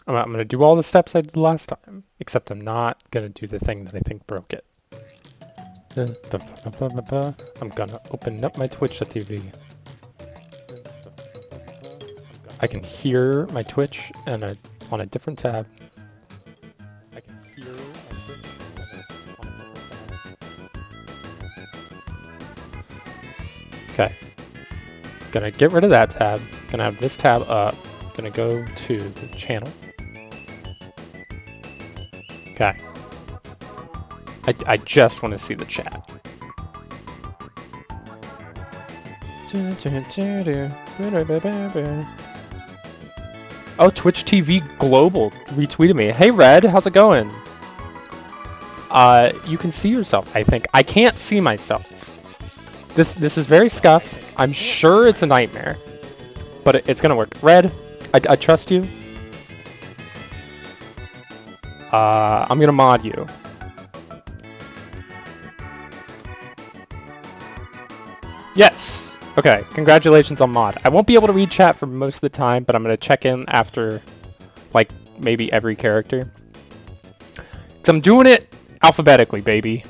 I'm gonna do all the steps I did last time, except I'm not gonna do the thing that I think broke it. I'm gonna open up my Twitch.tv. I can hear my Twitch and on a different tab. I can hear my Twitch on a different tab. Okay. Gonna get rid of that tab. Gonna have this tab up. Gonna go to the channel. Okay. I just want to see the chat. Oh, Twitch TV Global retweeted me. Hey Red, how's it going? You can see yourself, I think. I can't see myself. This is very scuffed. I'm sure it's a nightmare, but it's gonna work. Red, I trust you. I'm gonna mod you. Yes. Okay, congratulations on mod. I won't be able to read chat for most of the time, but I'm gonna check in after, like, maybe every character. 'Cause I'm doing it alphabetically, baby.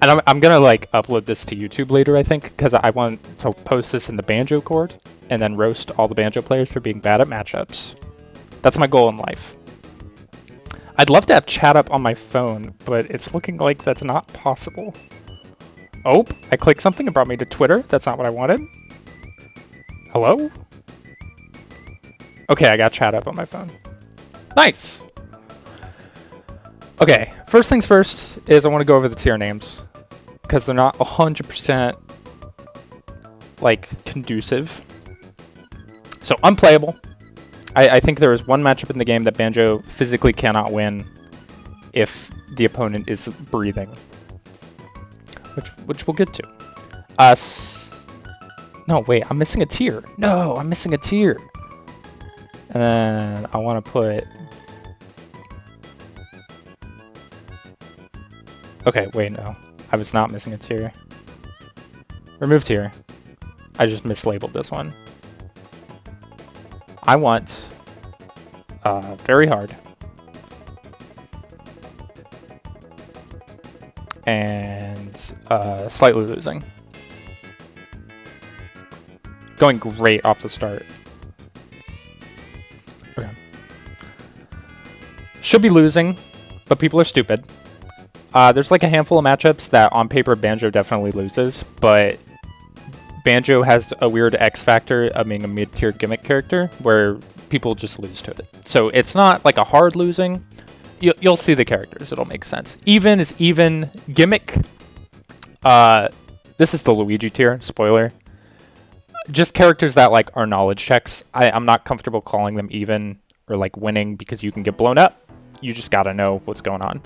And I'm gonna, like, upload this to YouTube later, I think, because I want to post this in the Banjo Court, and then roast all the Banjo players for being bad at matchups. That's my goal in life. I'd love to have chat up on my phone, but it's looking like that's not possible. Oh, I clicked something and brought me to Twitter. That's not what I wanted. Hello? Okay, I got chat up on my phone. Nice! Okay, first things first is I want to go over the tier names, because they're not 100% like conducive. So unplayable. I think there is one matchup in the game that Banjo physically cannot win if the opponent is breathing. Which we'll get to. No, wait, I'm missing a tier. No, I'm missing a tier. And then I want to put... Okay, wait, no. I was not missing a tier. Remove tier. I just mislabeled this one. I want very hard. And slightly losing. Going great off the start. Okay. Should be losing, but people are stupid. There's like a handful of matchups that on paper Banjo definitely loses, but Banjo has a weird X factor of being a mid-tier gimmick character where people just lose to it. So it's not like a hard losing. You'll see the characters, it'll make sense. Even is even. Gimmick. This is the Luigi tier, spoiler. Just characters that like are knowledge checks. I'm not comfortable calling them even or like winning because you can get blown up. You just gotta know what's going on.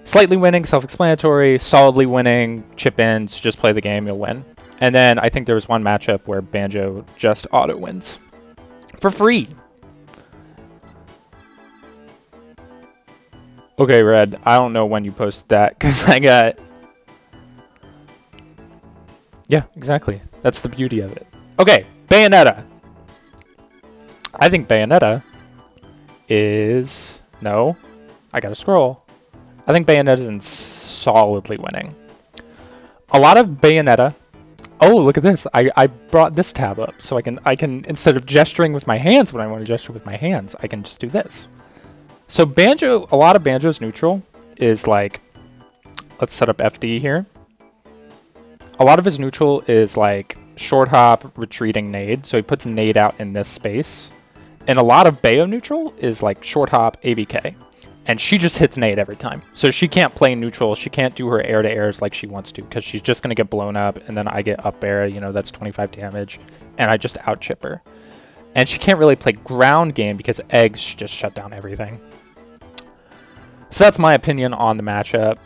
Slightly winning, self-explanatory. Solidly winning, chip ins, just play the game, you'll win. And then I think there was one matchup where Banjo just auto wins. For free. Okay, Red, I don't know when you posted that, because I got... Yeah, exactly. That's the beauty of it. Okay, Bayonetta. I think Bayonetta is... No. I gotta scroll. I think Bayonetta is solidly winning. A lot of Bayonetta... Oh, look at this. I brought this tab up, so I can instead of gesturing with my hands when I want to gesture with my hands, I can just do this. So Banjo, a lot of Banjo's neutral is like, let's set up FD here. A lot of his neutral is like short hop, retreating nade. So he puts nade out in this space. And a lot of Bayo neutral is like short hop, ABK. And she just hits nade every time. So she can't play neutral. She can't do her air to airs like she wants to because she's just going to get blown up. And then I get up air, you know, that's 25 damage. And I just out chip her. And she can't really play ground game because eggs just shut down everything. So that's my opinion on the matchup.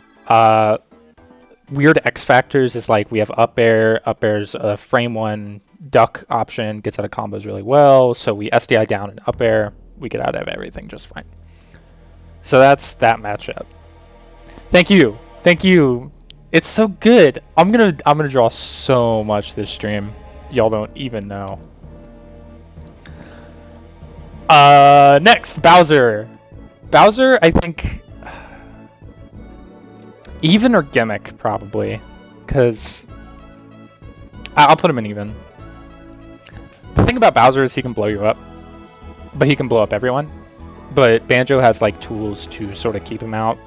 Weird X factors is like we have up air. Up air's a frame one duck option, gets out of combos really well. So we SDI down and up air. We get out of everything just fine. So that's that matchup. Thank you. Thank you. It's so good. I'm gonna draw so much this stream. Y'all don't even know. Next, Bowser. Bowser, I think... Even or gimmick, probably. Because... I'll put him in even. The thing about Bowser is he can blow you up. But he can blow up everyone. But Banjo has, like, tools to sort of keep him out.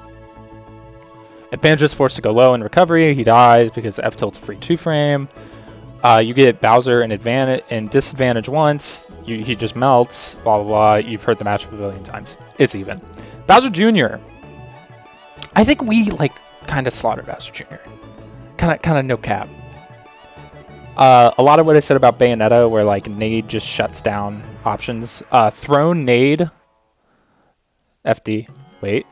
If Banjo's forced to go low in recovery, he dies because F-tilt's free 2-frame. You get Bowser in advantage and disadvantage once. He just melts. Blah, blah, blah. You've heard the matchup a billion times. It's even. Bowser Jr. I think we, like, kind of slaughtered Bowser Jr. Kind of no cap. A lot of what I said about Bayonetta, where, like, nade just shuts down options. Thrown nade. FD. Wait.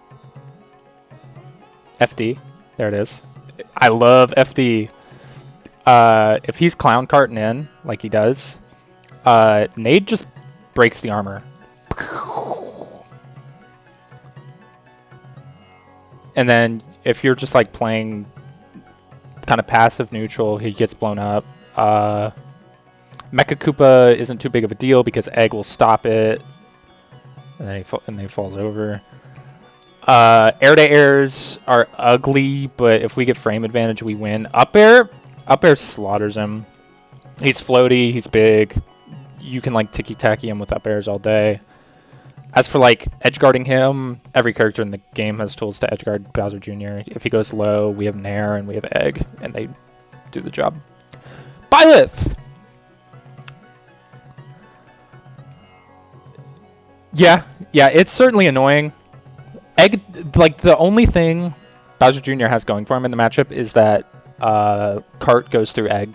FD. There it is. I love FD. If he's clown carting in, like he does, nade just breaks the armor. And then if you're just like playing kind of passive neutral, he gets blown up. Mecha Koopa isn't too big of a deal because Egg will stop it. And then he falls over. Air-to-airs are ugly, but if we get frame advantage, we win. Up air slaughters him. He's floaty, he's big. You can like ticky-tacky him with up airs all day. As for like edge guarding him, every character in the game has tools to edge guard Bowser Jr. If he goes low, we have Nair and we have Egg, and they do the job. Byleth! Yeah, it's certainly annoying. Egg, like, the only thing Bowser Jr. has going for him in the matchup is that Cart goes through Egg.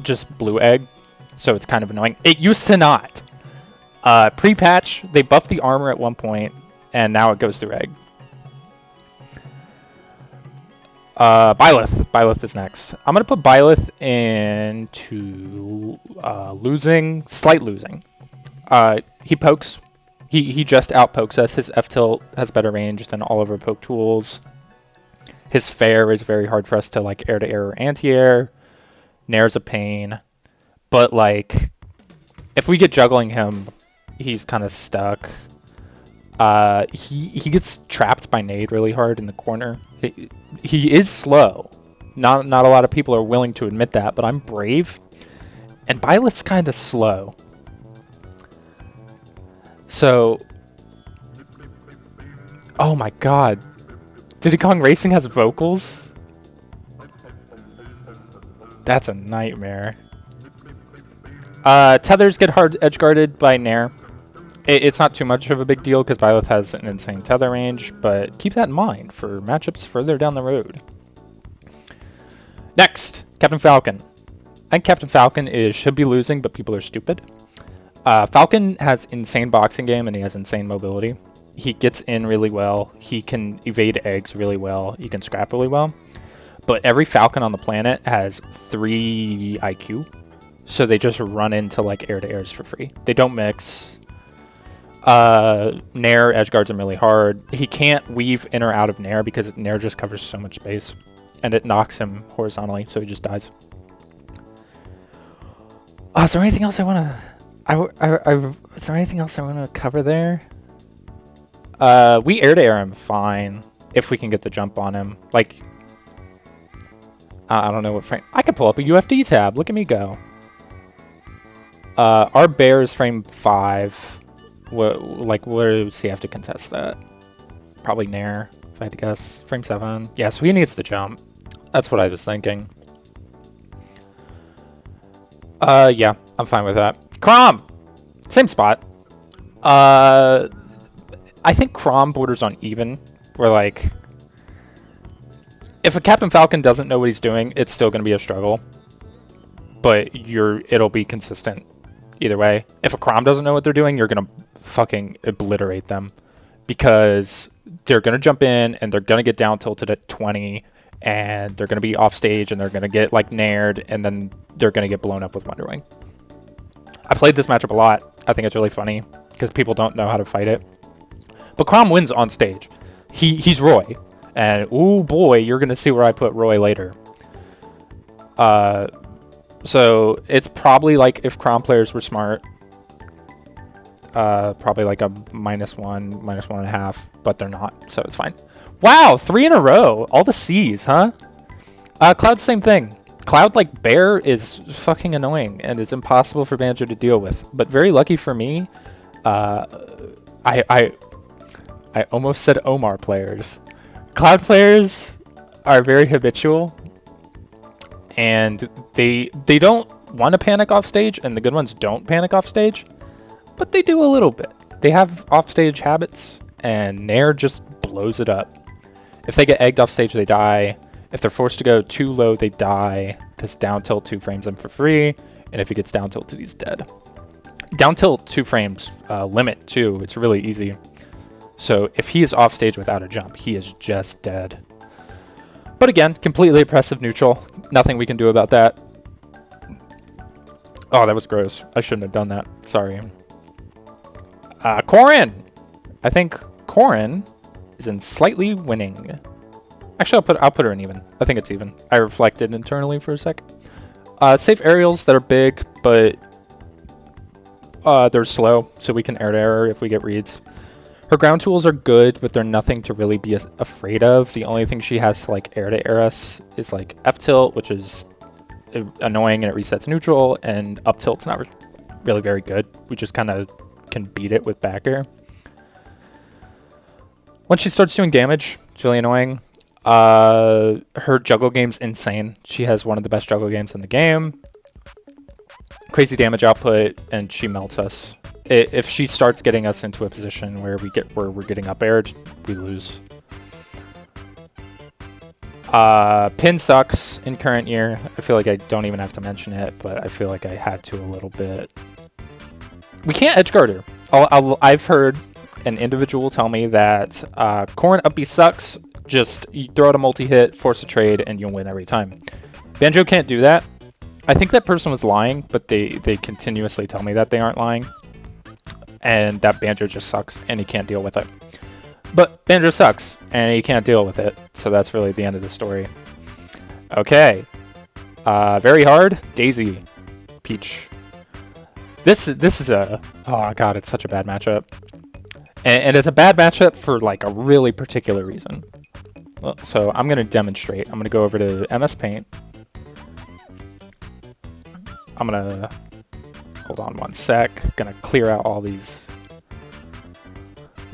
Just blue Egg. So it's kind of annoying. It used to not. Pre-patch, they buffed the armor at one point, and now it goes through Egg. Byleth. Byleth is next. I'm going to put Byleth into losing, slight losing. He pokes. He just outpokes us. His F-tilt has better range than all of our poke tools. His fair is very hard for us to like air-to-air or anti-air. Nair's a pain. But like, if we get juggling him, he's kind of stuck. He gets trapped by nade really hard in the corner. He is slow. Not a lot of people are willing to admit that, but I'm brave. And Byleth's kind of slow. So, oh my god. Diddy Kong Racing has vocals? That's a nightmare. Tethers get hard edge guarded by Nair. It's not too much of a big deal because Byleth has an insane tether range, but keep that in mind for matchups further down the road. Next, Captain Falcon. I think Captain Falcon should be losing, but people are stupid. Falcon has insane boxing game and he has insane mobility. He gets in really well. He can evade eggs really well. He can scrap really well. But every Falcon on the planet has 3 IQ. So they just run into like air-to-airs for free. They don't mix. Nair edge guards him really hard. He can't weave in or out of Nair because Nair just covers so much space. And it knocks him horizontally, so he just dies. Is there anything else I want to... is there anything else I want to cover there? We air-to-air him fine if we can get the jump on him. Like, I don't know what frame. I could pull up a UFD tab. Look at me go. Our bear is frame 5. Where does he have to contest that? Probably Nair, if I had to guess. Frame 7. Yeah, so he needs the jump. That's what I was thinking. Yeah, I'm fine with that. Chrom! Same spot. I think Chrom borders on even. Where, like... If a Captain Falcon doesn't know what he's doing, it's still going to be a struggle. But it'll be consistent either way. If a Chrom doesn't know what they're doing, you're going to fucking obliterate them. Because they're going to jump in, and they're going to get down tilted at 20, and they're going to be off stage, and they're going to get, like, naired, and then they're going to get blown up with Wonder Wing. I played this matchup a lot. I think it's really funny, because people don't know how to fight it. But Chrom wins on stage. He's Roy. And, ooh boy, you're going to see where I put Roy later. So, it's probably like if Chrom players were smart. probably like a -1, -1.5, but they're not, so it's fine. Wow, 3 in a row. All the C's, huh? Cloud, same thing. Cloud, like Bear, is fucking annoying, and it's impossible for Banjo to deal with. But very lucky for me, I almost said Omar players. Cloud players are very habitual, and they don't want to panic off stage, and the good ones don't panic off stage, but they do a little bit. They have offstage habits, and Nair just blows it up. If they get egged off stage, they die. If they're forced to go too low, they die, because down tilt 2 frames him for free, and if he gets down tilted, he's dead. Down tilt 2 frames limit too. It's really easy. So if he is off stage without a jump, he is just dead. But again, completely oppressive neutral. Nothing we can do about that. Oh, that was gross. I shouldn't have done that. Sorry. Corrin! I think Corrin is in slightly winning. Actually, I'll put her in even. I think it's even. I reflected internally for a sec. Safe aerials that are big, but they're slow, so we can air to air if we get reads. Her ground tools are good, but they're nothing to really be afraid of. The only thing she has to like air to air us is like F tilt, which is annoying and it resets neutral, and up tilt's not really very good. We just kind of can beat it with back air. Once she starts doing damage, it's really annoying. Her juggle game's insane. She has one of the best juggle games in the game. Crazy damage output, and she melts us. If she starts getting us into a position where we're getting up aired, we lose. Pin sucks in current year. I feel like I don't even have to mention it, but I feel like I had to a little bit. We can't edge guard her. I've heard an individual tell me that Corrin up B sucks. Just you throw out a multi-hit, force a trade, and you'll win every time. Banjo can't do that. I think that person was lying, but they continuously tell me that they aren't lying. And that Banjo just sucks, and he can't deal with it. But Banjo sucks, and he can't deal with it, so that's really the end of the story. Okay. Very hard. Daisy. Peach. This is a... Oh, God, it's such a bad matchup. And it's a bad matchup for, like, a really particular reason. Well, so I'm going to demonstrate. I'm going to go over to MS Paint. I'm going to... Hold on one sec. Gonna clear out all these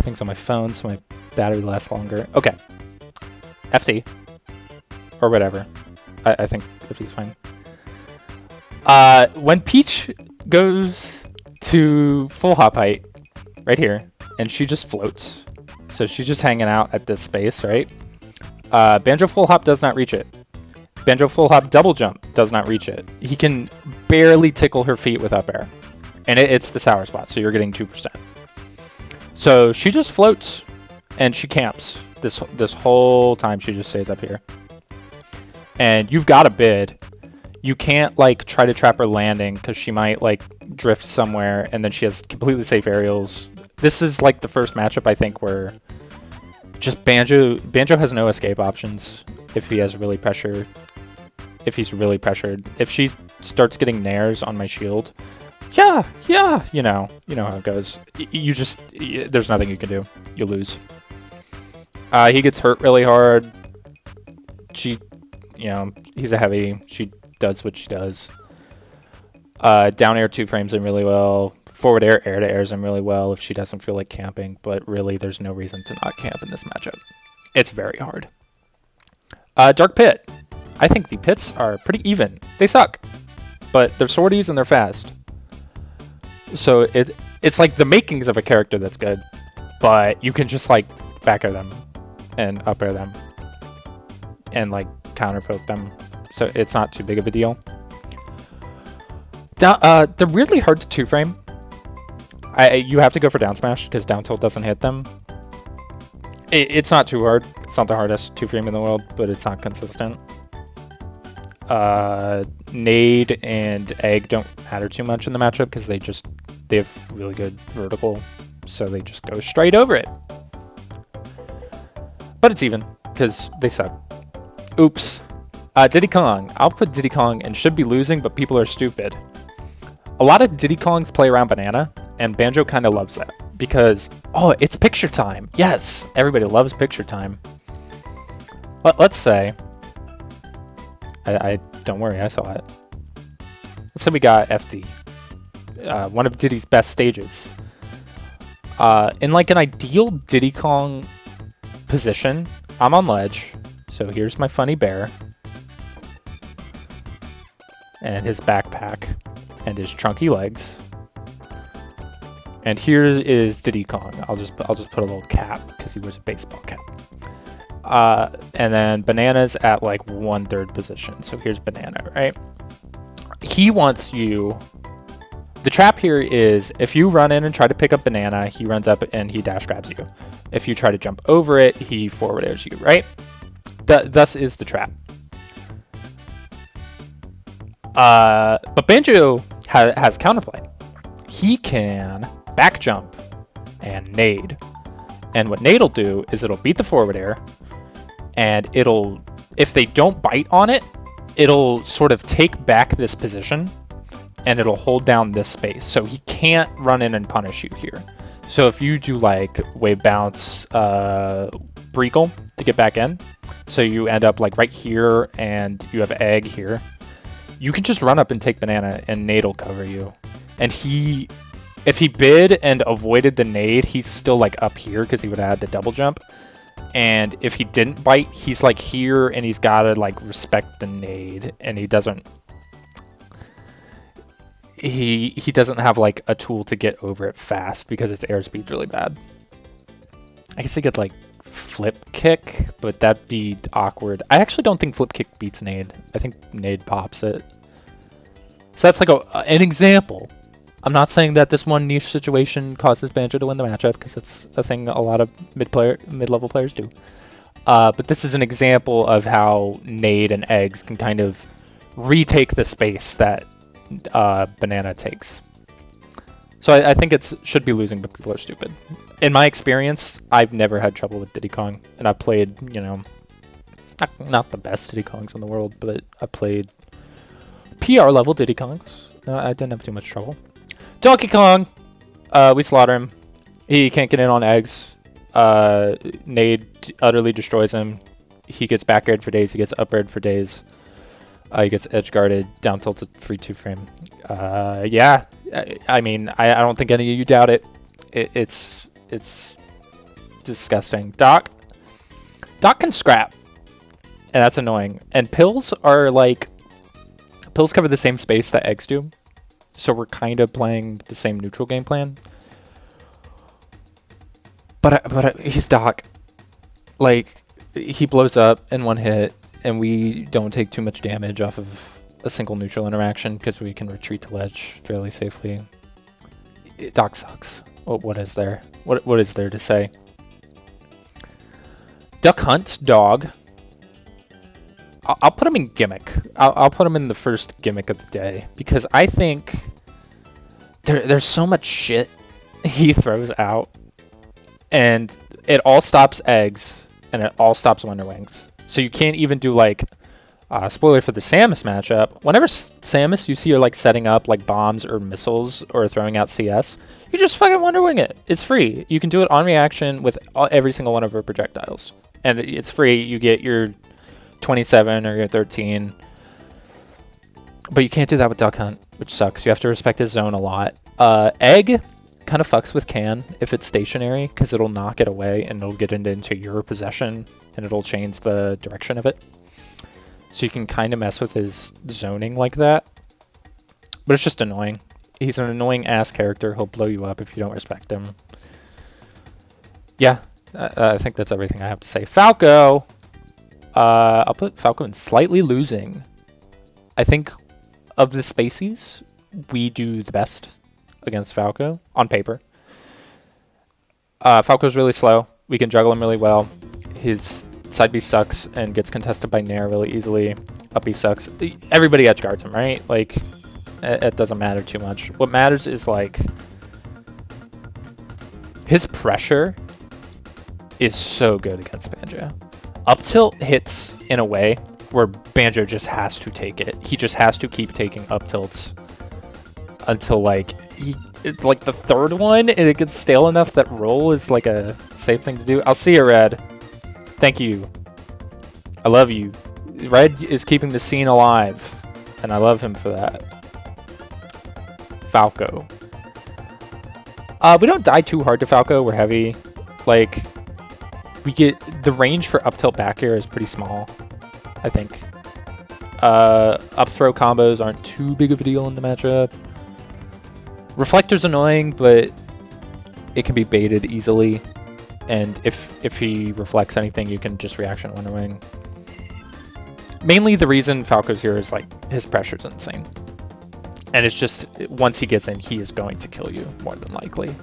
things on my phone so my battery lasts longer. Okay. FD. Or whatever. I think FD's fine. When Peach goes to full hop height, right here, and she just floats. So she's just hanging out at this space, right? Banjo full hop does not reach it. Banjo full hop double jump does not reach it. He can barely tickle her feet with up air. And it's the sour spot, so you're getting 2%. So she just floats and she camps. This whole time she just stays up here. And you've got a bid. You can't like try to trap her landing because she might like drift somewhere, and then she has completely safe aerials. This is like the first matchup I think where just Banjo has no escape options if he has really pressure. If he's really pressured. If she starts getting nairs on my shield, yeah, you know how it goes. There's nothing you can do. You lose. He gets hurt really hard. He's a heavy. She does what she does. Down air 2 frames him really well. Forward air to airs him really well if she doesn't feel like camping, but really there's no reason to not camp in this matchup. It's very hard. Dark Pit. I think the pits are pretty even. They suck, but they're swordies and they're fast. So it's like the makings of a character that's good, but you can just like back air them and up air them and like counter poke them. So it's not too big of a deal. They're weirdly hard to 2-frame. You have to go for down smash because down tilt doesn't hit them. It's not too hard. It's not the hardest 2-frame in the world, but it's not consistent. Nade and Egg don't matter too much in the matchup because they have really good vertical, so they just go straight over it. But it's even because they suck. Oops. Diddy Kong. I'll put Diddy Kong and should be losing, but people are stupid. A lot of Diddy Kongs play around banana, and Banjo kind of loves that because, oh, it's picture time. Yes, everybody loves picture time. Let's say, I don't worry, I saw it. Let's say we got FD, one of Diddy's best stages. In like an ideal Diddy Kong position, I'm on ledge, so here's my funny bear, and his backpack, and his chunky legs. And here is Diddy Kong. I'll just put a little cap because he wears a baseball cap. And then Banana's at like 1/3 position. So here's Banana, right? He wants you. The trap here is if you run in and try to pick up Banana, he runs up and he dash grabs you. If you try to jump over it, he forward airs you, right? Thus is the trap. But Banjo has counterplay. He can back jump and nade. And what nade will do is it'll beat the forward air, and it'll, if they don't bite on it, it'll sort of take back this position and it'll hold down this space. So he can't run in and punish you here. So if you do like wave bounce, Breacle to get back in, so you end up like right here and you have egg here, you can just run up and take Banana and nade will cover you. And if he bid and avoided the nade, he's still like up here because he would have had to double jump. And if he didn't bite, he's like here and he's got to like respect the nade, and he doesn't have like a tool to get over it fast because its airspeed's really bad. I guess he could like flip kick, but that'd be awkward. I actually don't think flip kick beats nade. I think nade pops it. So that's like an example. I'm not saying that this one niche situation causes Banjo to win the matchup, because it's a thing a lot of mid-level players do. But this is an example of how nade and eggs can kind of retake the space that Banana takes. So I think it should be losing, but people are stupid. In my experience, I've never had trouble with Diddy Kong, and I've played, you know, not the best Diddy Kongs in the world, but I played PR level Diddy Kongs. I didn't have too much trouble. Donkey Kong, we slaughter him. He can't get in on eggs. Nade utterly destroys him. He gets back aired for days. He gets up aired for days. He gets edge guarded, down tilted, free 2-frame. Yeah, I mean, I don't think any of you doubt it. It's disgusting. Doc can scrap, and that's annoying. And pills are like, pills cover the same space that eggs do. So we're kind of playing the same neutral game plan. But he's Doc. Like, he blows up in one hit, and we don't take too much damage off of a single neutral interaction because we can retreat to ledge fairly safely. Doc sucks. What is there? What is there to say? Duck Hunt, dog. I'll put him in gimmick. I'll put him in the first gimmick of the day, because I think there's so much shit he throws out, and it all stops eggs and it all stops Wonder Wings. So you can't even do like spoiler for the Samus matchup. Whenever Samus you see her like setting up like bombs or missiles or throwing out CS, you just fucking Wonder Wing it. It's free. You can do it on reaction with every single one of her projectiles, and it's free. You get your 27 or your 13, but you can't do that with Duck Hunt, which sucks. You have to respect his zone a lot. Egg kind of fucks with Can if it's stationary, because it'll knock it away and it'll get into your possession and it'll change the direction of it. So you can kind of mess with his zoning like that, but it's just annoying. He's an annoying ass character. He'll blow you up if you don't respect him. Yeah, I think that's everything I have to say. Falco. I'll put Falco in slightly losing. I think of the species, we do the best against Falco on paper. Falco's really slow. We can juggle him really well. His side B sucks and gets contested by Nair really easily. Up B sucks. Everybody edge guards him, right? Like, it doesn't matter too much. What matters is like his pressure is so good against Banjo. Up tilt hits in a way where Banjo just has to take it. He just has to keep taking up tilts until like it's like the third one, and it gets stale enough that roll is like a safe thing to do. I'll see you, Red. Thank you. I love you. Red is keeping the scene alive, and I love him for that. Falco. We don't die too hard to Falco. We're heavy. Like, we get the range for up tilt back air is pretty small, I think. Up throw combos aren't too big of a deal in the matchup. Reflector's annoying, but it can be baited easily. And if he reflects anything, you can just reaction Wonder Wing. Mainly the reason Falco's here is like his pressure's insane. And it's just, once he gets in, he is going to kill you, more than likely.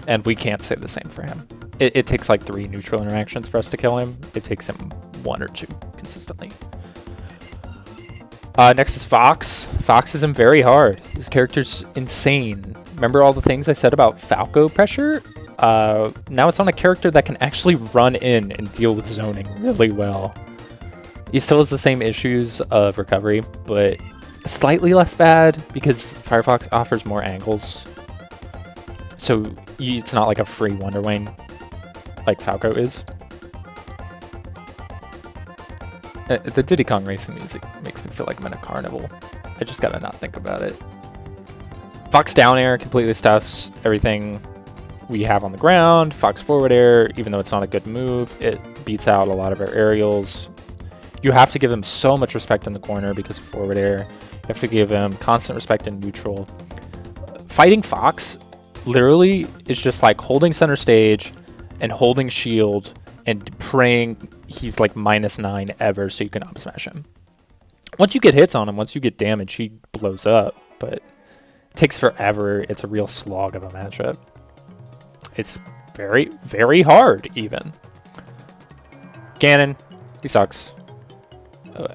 And we can't say the same for him. It takes like 3 neutral interactions for us to kill him. It takes him 1 or 2 consistently. Next is Fox. Fox is him very hard. His character's insane. Remember all the things I said about Falco pressure? Now it's on a character that can actually run in and deal with zoning really well. He still has the same issues of recovery, but slightly less bad because Firefox offers more angles. So it's not like a free Wonder Wing like Falco is. The Diddy Kong racing music makes me feel like I'm in a carnival. I just gotta not think about it. Fox down air completely stuffs everything we have on the ground. Fox forward air, even though it's not a good move, it beats out a lot of our aerials. You have to give him so much respect in the corner because of forward air. You have to give him constant respect in neutral. Fighting Fox literally is just like holding center stage and holding shield and praying he's like -9 ever so you can up smash him. Once you get hits on him, once you get damage, he blows up, but it takes forever. It's a real slog of a matchup. It's very, very hard even. Ganon, he sucks.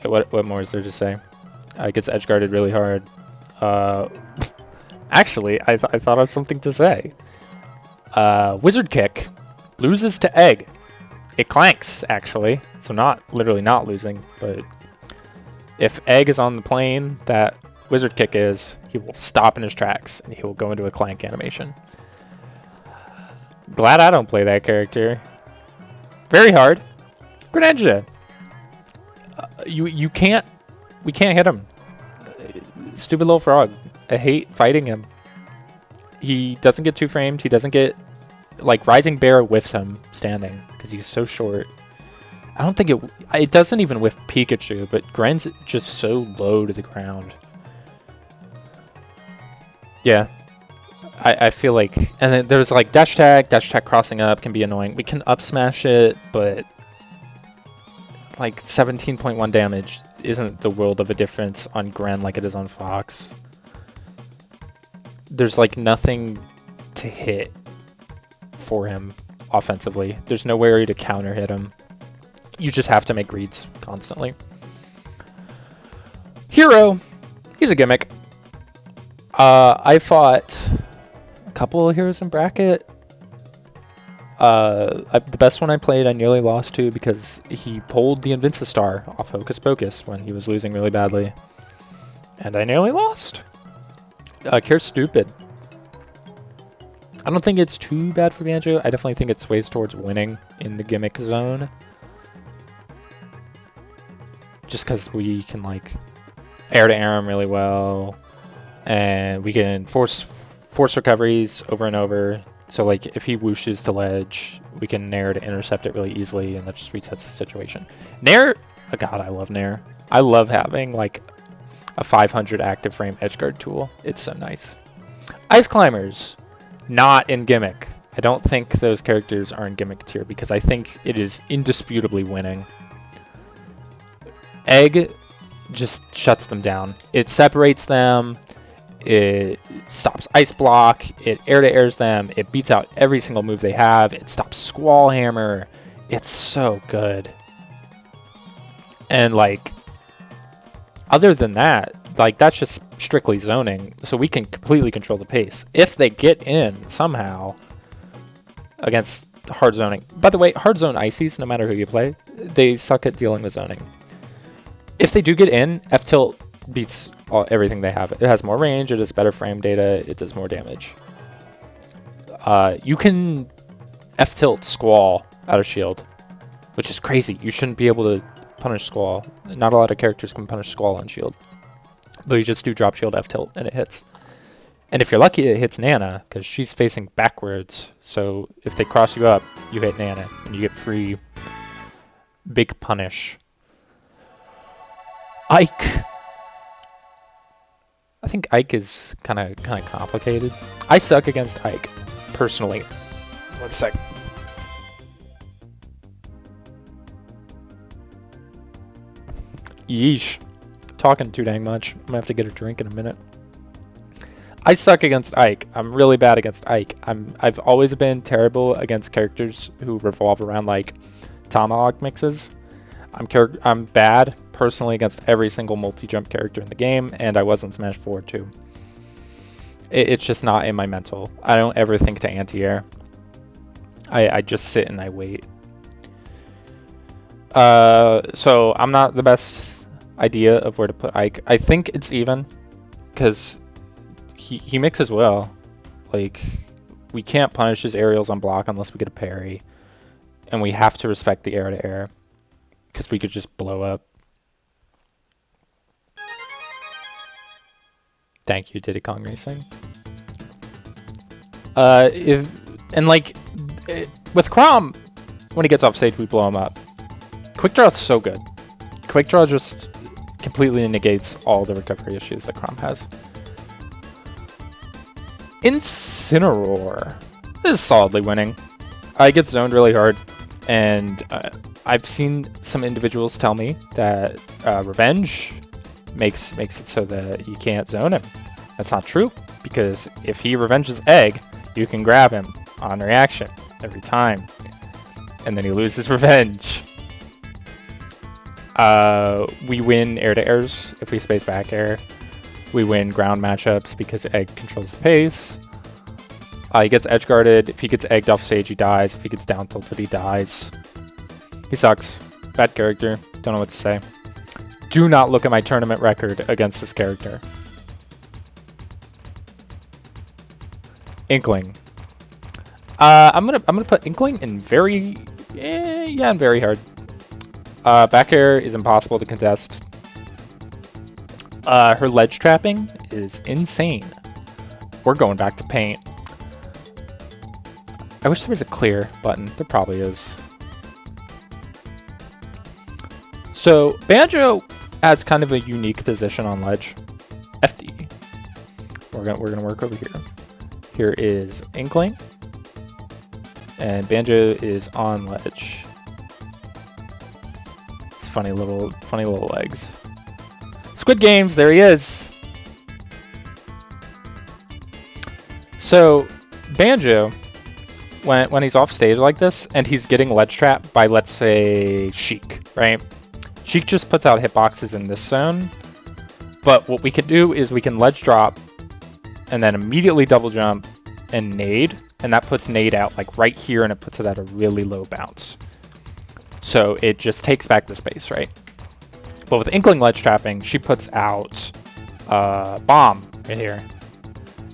What more is there to say? Gets edge guarded really hard. Actually, I thought of something to say. Wizard Kick loses to Egg. It clanks, actually, so literally not losing, but if Egg is on the plane that Wizard Kick is, he will stop in his tracks, and he will go into a clank animation. Glad I don't play that character. Very hard. Greninja. We can't hit him. Stupid little frog. I hate fighting him. He doesn't get 2-framed, he doesn't get... Like, Rising Bear whiffs him standing, because he's so short. I don't think it doesn't even whiff Pikachu, but Gren's just so low to the ground. Yeah. I feel like... And then there's like dash tag crossing up can be annoying. We can up smash it, but... Like, 17.1 damage isn't the world of a difference on Gren like it is on Fox. There's like nothing to hit for him offensively. There's nowhere to counter hit him. You just have to make reads constantly. Hero, he's a gimmick. I fought a couple of heroes in bracket. The best one I played, I nearly lost to because he pulled the Invincistar off Hocus Pocus when he was losing really badly, and I nearly lost. Kier's stupid. I don't think it's too bad for Banjo. I definitely think it sways towards winning in the gimmick zone. Just because we can, like, air-to-air him really well. And we can force recoveries over and over. So, like, if he whooshes to ledge, we can Nair to intercept it really easily, and that just resets the situation. Nair... Oh, God, I love Nair. I love having, like, a 500 active frame edgeguard tool. It's so nice. Ice Climbers. Not in gimmick. I don't think those characters are in gimmick tier because I think it is indisputably winning. Egg just shuts them down. It separates them. It stops Ice Block. It air-to-airs them. It beats out every single move they have. It stops Squall Hammer. It's so good. And, like, other than that, like, that's just strictly zoning, so we can completely control the pace. If they get in somehow against hard zoning. By the way, hard zone Ices, no matter who you play, they suck at dealing with zoning. If they do get in, F-Tilt beats everything they have. It has more range, it has better frame data, it does more damage. You can F-tilt Squall out of shield, which is crazy. You shouldn't be able to punish Squall. Not a lot of characters can punish Squall on shield. But you just do drop shield F-tilt and it hits. And if you're lucky, it hits Nana, because she's facing backwards. So if they cross you up, you hit Nana, and you get free big punish. Ike. I think Ike is kind of complicated. I suck against Ike, personally. 1 sec. Yeesh. Talking too dang much. I'm gonna have to get a drink in a minute. I suck against Ike. I'm really bad against Ike. I've always been terrible against characters who revolve around like Tomahawk mixes. I'm bad personally against every single multi-jump character in the game, and I was in Smash 4 too. It's just not in my mental. I don't ever think to anti-air. I just sit and I wait. So I'm not the best idea of where to put Ike. I think it's even, because he mixes well. Like, we can't punish his aerials on block unless we get a parry, and we have to respect the air to air, because we could just blow up. Thank you, Diddy Kong Racing. With Chrom, when he gets off stage, we blow him up. Quick Draw is so good. Quick Draw just completely negates all the recovery issues that Chrom has. Incineroar is solidly winning. I get zoned really hard, and I've seen some individuals tell me that Revenge makes it so that you can't zone him. That's not true, because if he revenges Egg, you can grab him on reaction every time, and then he loses Revenge. We win air-to-airs if we space back air. We win ground matchups because Egg controls the pace. He gets edge guarded. If he gets egged off stage, he dies. If he gets down tilted, he dies. He sucks. Bad character. Don't know what to say. Do not look at my tournament record against this character. Inkling. I'm gonna put Inkling in very, in very hard. Back air is impossible to contest. Her ledge trapping is insane. We're going back to paint. I wish there was a clear button. There probably is. So Banjo has kind of a unique position on ledge. FD. We're gonna work over here. Here is Inkling, and Banjo is on ledge. It's funny little legs. Squid Games, there he is. So Banjo, when he's off stage like this and he's getting ledge trapped by, let's say, Sheik, right? Sheik just puts out hitboxes in this zone, but what we can do is we can ledge drop and then immediately double jump and nade, and that puts nade out like right here, and it puts it at a really low bounce. So it just takes back the space, right? But with Inkling ledge trapping, she puts out Bomb right here.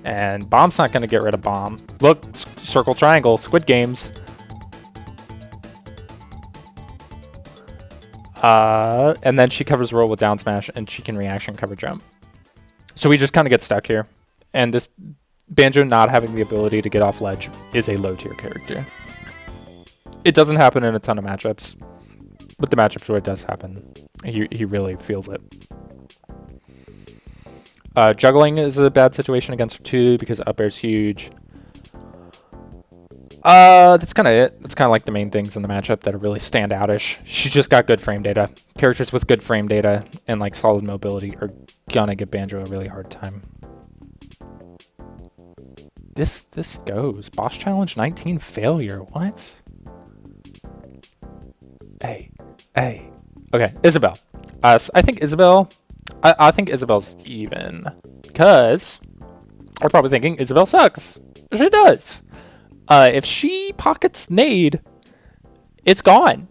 And Bomb's not going to get rid of Bomb. Look, circle triangle, Squid Games. And then she covers roll with down smash, and she can reaction cover jump. So we just kind of get stuck here. And this Banjo not having the ability to get off ledge is a low tier character. It doesn't happen in a ton of matchups, but the matchups where it does happen, he really feels it. Juggling is a bad situation against her too, because up air's huge. That's kind of it. That's kind of like the main things in the matchup that are really standoutish. She just got good frame data. Characters with good frame data and like solid mobility are gonna give Banjo a really hard time. This goes. Boss challenge 19 failure. What? Hey. Okay, Isabell. I think Isabell. I think Isabell's even, because I'm probably thinking Isabell sucks. She does. If she pockets nade, it's gone.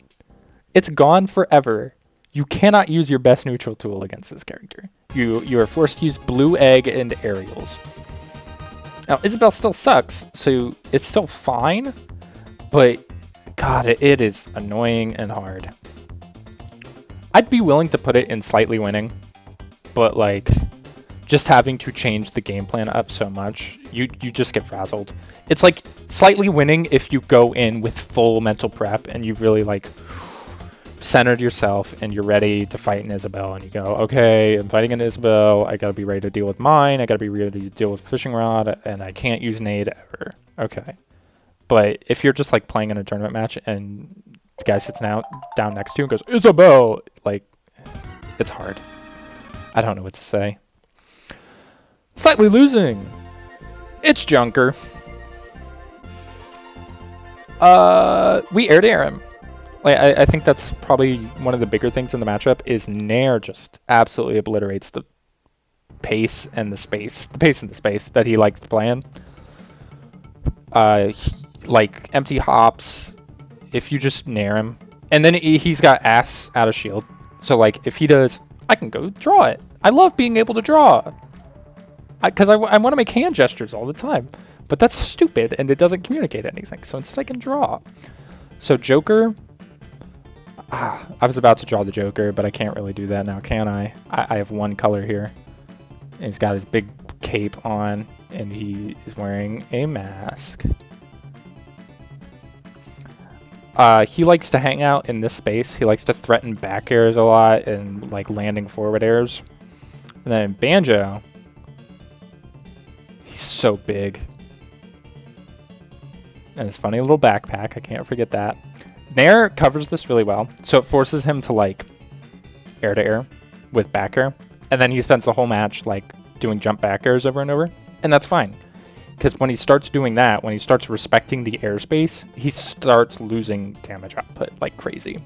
It's gone forever. You cannot use your best neutral tool against this character. You are forced to use blue egg and aerials. Now, Isabell still sucks, so it's still fine, but God, it is annoying and hard. I'd be willing to put it in slightly winning, but like, just having to change the game plan up so much, you just get frazzled. It's like slightly winning if you go in with full mental prep and you've really like centered yourself and you're ready to fight an Isabell and you go, okay, I'm fighting an Isabell, I gotta be ready to deal with mine, I gotta be ready to deal with fishing rod, and I can't use nade ever. Okay. But if you're just like playing in a tournament match and the guy sits down next to you and goes, Isabell, like, it's hard. I don't know what to say. Slightly losing. It's Junker. We air him. Like, I think that's probably one of the bigger things in the matchup is Nair just absolutely obliterates the pace and the space. The pace and the space that he likes to play in. Like, empty hops, if you just Nair him. And then he's got ass out of shield. So, like, if he does, I can go draw it. I love being able to draw. Because I want to make hand gestures all the time. But that's stupid, and it doesn't communicate anything. So instead I can draw. So Joker... I was about to draw the Joker, but I can't really do that now, can I? I have one color here. And he's got his big cape on, and he is wearing a mask. He likes to hang out in this space. He likes to threaten back airs a lot and like landing forward airs. And then Banjo... He's so big. And his funny little backpack, I can't forget that. Nair covers this really well, so it forces him to like air to air with back air. And then he spends the whole match like doing jump back airs over and over. And that's fine. Because when he starts doing that, when he starts respecting the airspace, he starts losing damage output like crazy.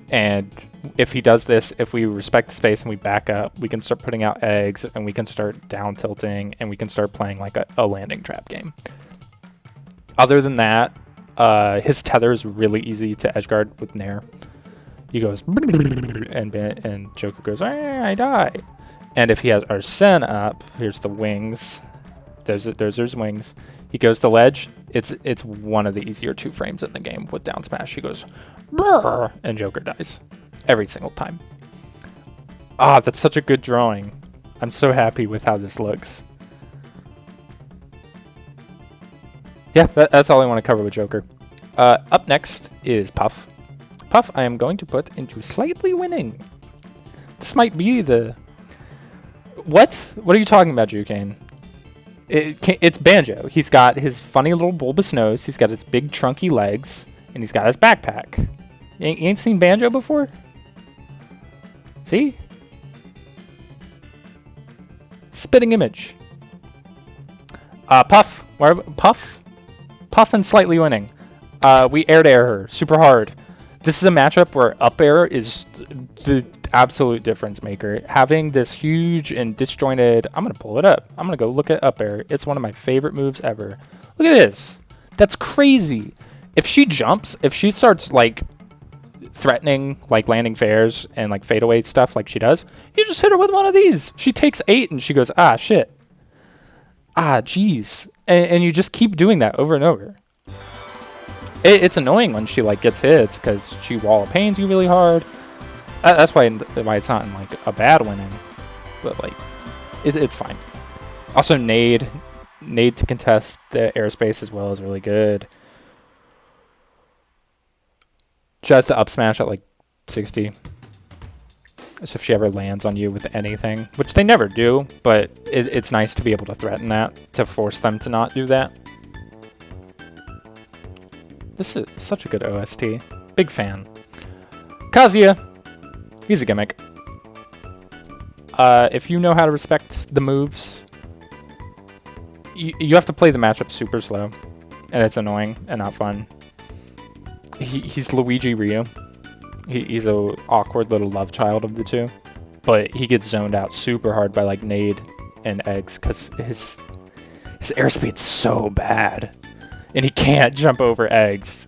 And if he does this, if we respect the space and we back up, we can start putting out eggs and we can start down tilting and we can start playing like a landing trap game. Other than that, his tether is really easy to edgeguard with Nair. He goes and Joker goes, I die. And if he has Arsene up, here's the wings. There's his wings. He goes to ledge. It's one of the easier 2 frames in the game with down smash. He goes, brr, and Joker dies every single time. That's such a good drawing. I'm so happy with how this looks. Yeah, that's all I want to cover with Joker. Up next is Puff. Puff I am going to put into slightly winning. This might be the... What? What are you talking about, Jukane? It's Banjo. He's got his funny little bulbous nose, he's got his big chunky legs, and he's got his backpack. You ain't seen Banjo before? See? Spitting image. Puff. Puff and slightly winning. We air to air her super hard. This is a matchup where up air is the absolute difference maker. Having this huge and disjointed... I'm going to pull it up. I'm going to go look at up air. It's one of my favorite moves ever. Look at this. That's crazy. If she jumps, if she starts like threatening like landing fairs and like fadeaway stuff like she does, you just hit her with one of these. She takes 8 and she goes, ah, shit. Ah, jeez. And you just keep doing that over and over. It's annoying when she like gets hits because she wall of pains you really hard. That's why it's not in like a bad winning, but like it's fine. Also, nade to contest the airspace as well is really good. She has to up smash at like 60. So if she ever lands on you with anything, which they never do, but it's nice to be able to threaten that, to force them to not do that. This is such a good OST. Big fan. Kazuya. He's a gimmick. If you know how to respect the moves, you have to play the matchup super slow, and it's annoying and not fun. He's Luigi Ryu. He's a awkward little love child of the two, but he gets zoned out super hard by like nade and eggs because his airspeed's so bad, and he can't jump over eggs.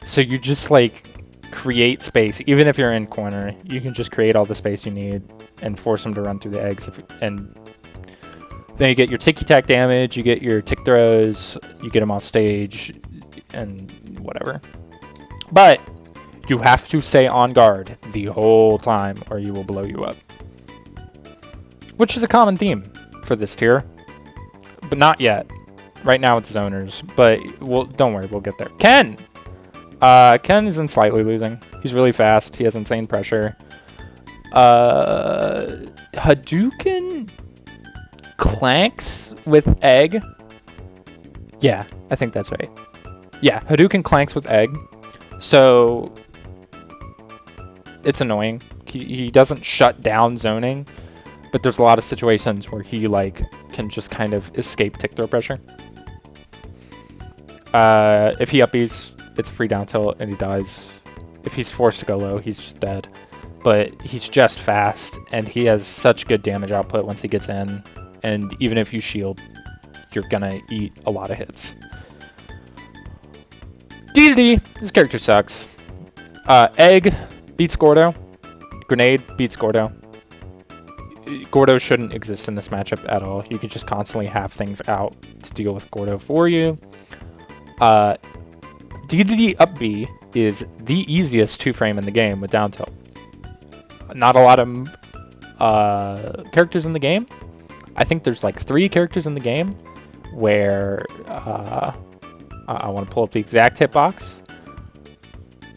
So you just like create space, even if you're in corner. You can just create all the space you need and force him to run through the eggs and Then you get your ticky-tack damage, you get your tick throws, you get him off stage, and whatever. But you have to stay on guard the whole time or you will blow you up. Which is a common theme for this tier. But not yet. Right now it's zoners, but don't worry, we'll get there. Ken! Ken isn't slightly losing. He's really fast, he has insane pressure. Hadouken clanks with egg. Yeah, I think that's right. Yeah, Hadouken clanks with egg. So it's annoying. He doesn't shut down zoning, but there's a lot of situations where he like can just kind of escape tick throw pressure. If he uppies, it's a free down tilt and he dies. If he's forced to go low, he's just dead. But he's just fast and he has such good damage output once he gets in. And even if you shield, you're gonna eat a lot of hits. D, this character sucks. Egg beats Gordo. Grenade beats Gordo. Gordo shouldn't exist in this matchup at all. You can just constantly have things out to deal with Gordo for you. DDD up B is the easiest 2-frame in the game with down tilt. Not a lot of characters in the game. I think there's like 3 characters in the game where I want to pull up the exact hitbox.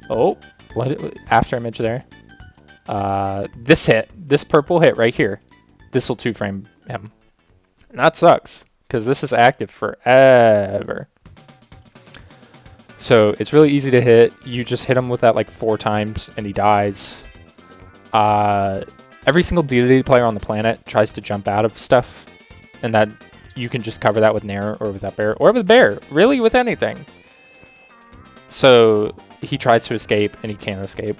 Oh, what after image there? This purple hit right here, this will 2-frame him. And that sucks because this is active forever. So it's really easy to hit. You just hit him with that like 4 times and he dies. Every single DDD player on the planet tries to jump out of stuff, and that you can just cover that with Nair or with up air or with bear, really with anything. So he tries to escape and he can't escape.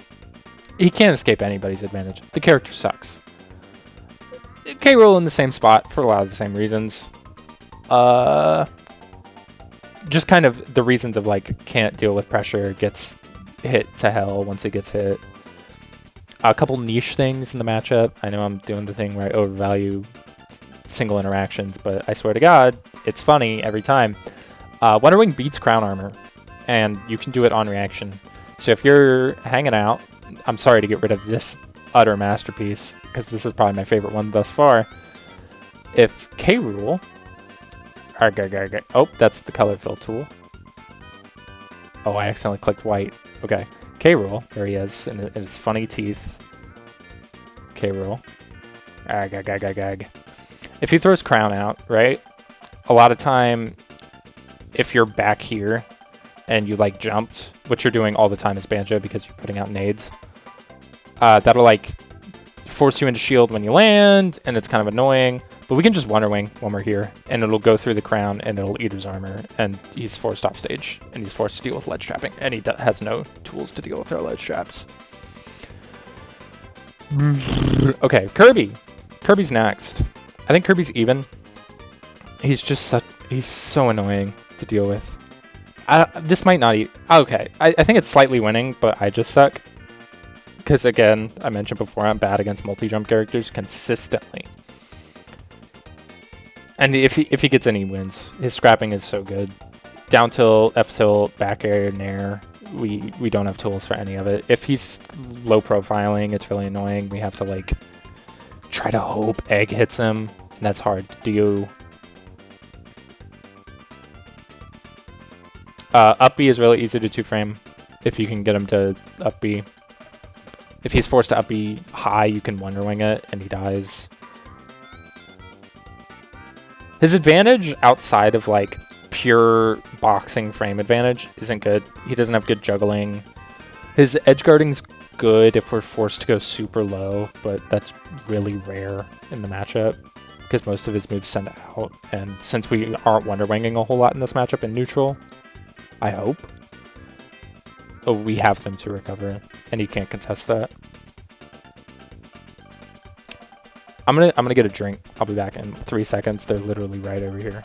He can't escape anybody's advantage. The character sucks. K-Rool in the same spot for a lot of the same reasons. Just kind of the reasons of like can't deal with pressure, gets hit to hell once it gets hit. A couple niche things in the matchup. I know I'm doing the thing where I overvalue single interactions, but I swear to God, it's funny every time. Wonder Wing beats Crown Armor, and you can do it on reaction. So if you're hanging out, I'm sorry to get rid of this utter masterpiece, because this is probably my favorite one thus far. If K-Rool... Oh, that's the color fill tool. Oh, I accidentally clicked white. Okay. K-Rool, there he is, in his funny teeth. K-Rool. If he throws Crown out, right? A lot of time, if you're back here and you like jumped, what you're doing all the time is Banjo because you're putting out nades. That'll like force you into shield when you land, and it's kind of annoying. But we can just Wonder Wing when we're here, and it'll go through the crown, and it'll eat his armor, and he's forced off stage, and he's forced to deal with ledge trapping, and he has no tools to deal with our ledge traps. Okay, Kirby. Kirby's next. I think Kirby's even. He's just he's so annoying to deal with. This might not okay, I think it's slightly winning, but I just suck. Because again, I mentioned before, I'm bad against multi-jump characters consistently. And if he gets any wins, his scrapping is so good. Down tilt, F tilt, back air, nair, we don't have tools for any of it. If he's low profiling, it's really annoying. We have to like try to hope egg hits him, and that's hard to do. Up B is really easy to 2-frame if you can get him to up B. If he's forced to up B high, you can Wonder Wing it, and he dies. His advantage outside of like pure boxing frame advantage isn't good. He doesn't have good juggling. His edge guarding's good if we're forced to go super low, but that's really rare in the matchup because most of his moves send out. And since we aren't Wonder Winging a whole lot in this matchup in neutral, I hope, we have them to recover, and he can't contest that. I'm gonna get a drink. I'll be back in 3 seconds. They're literally right over here.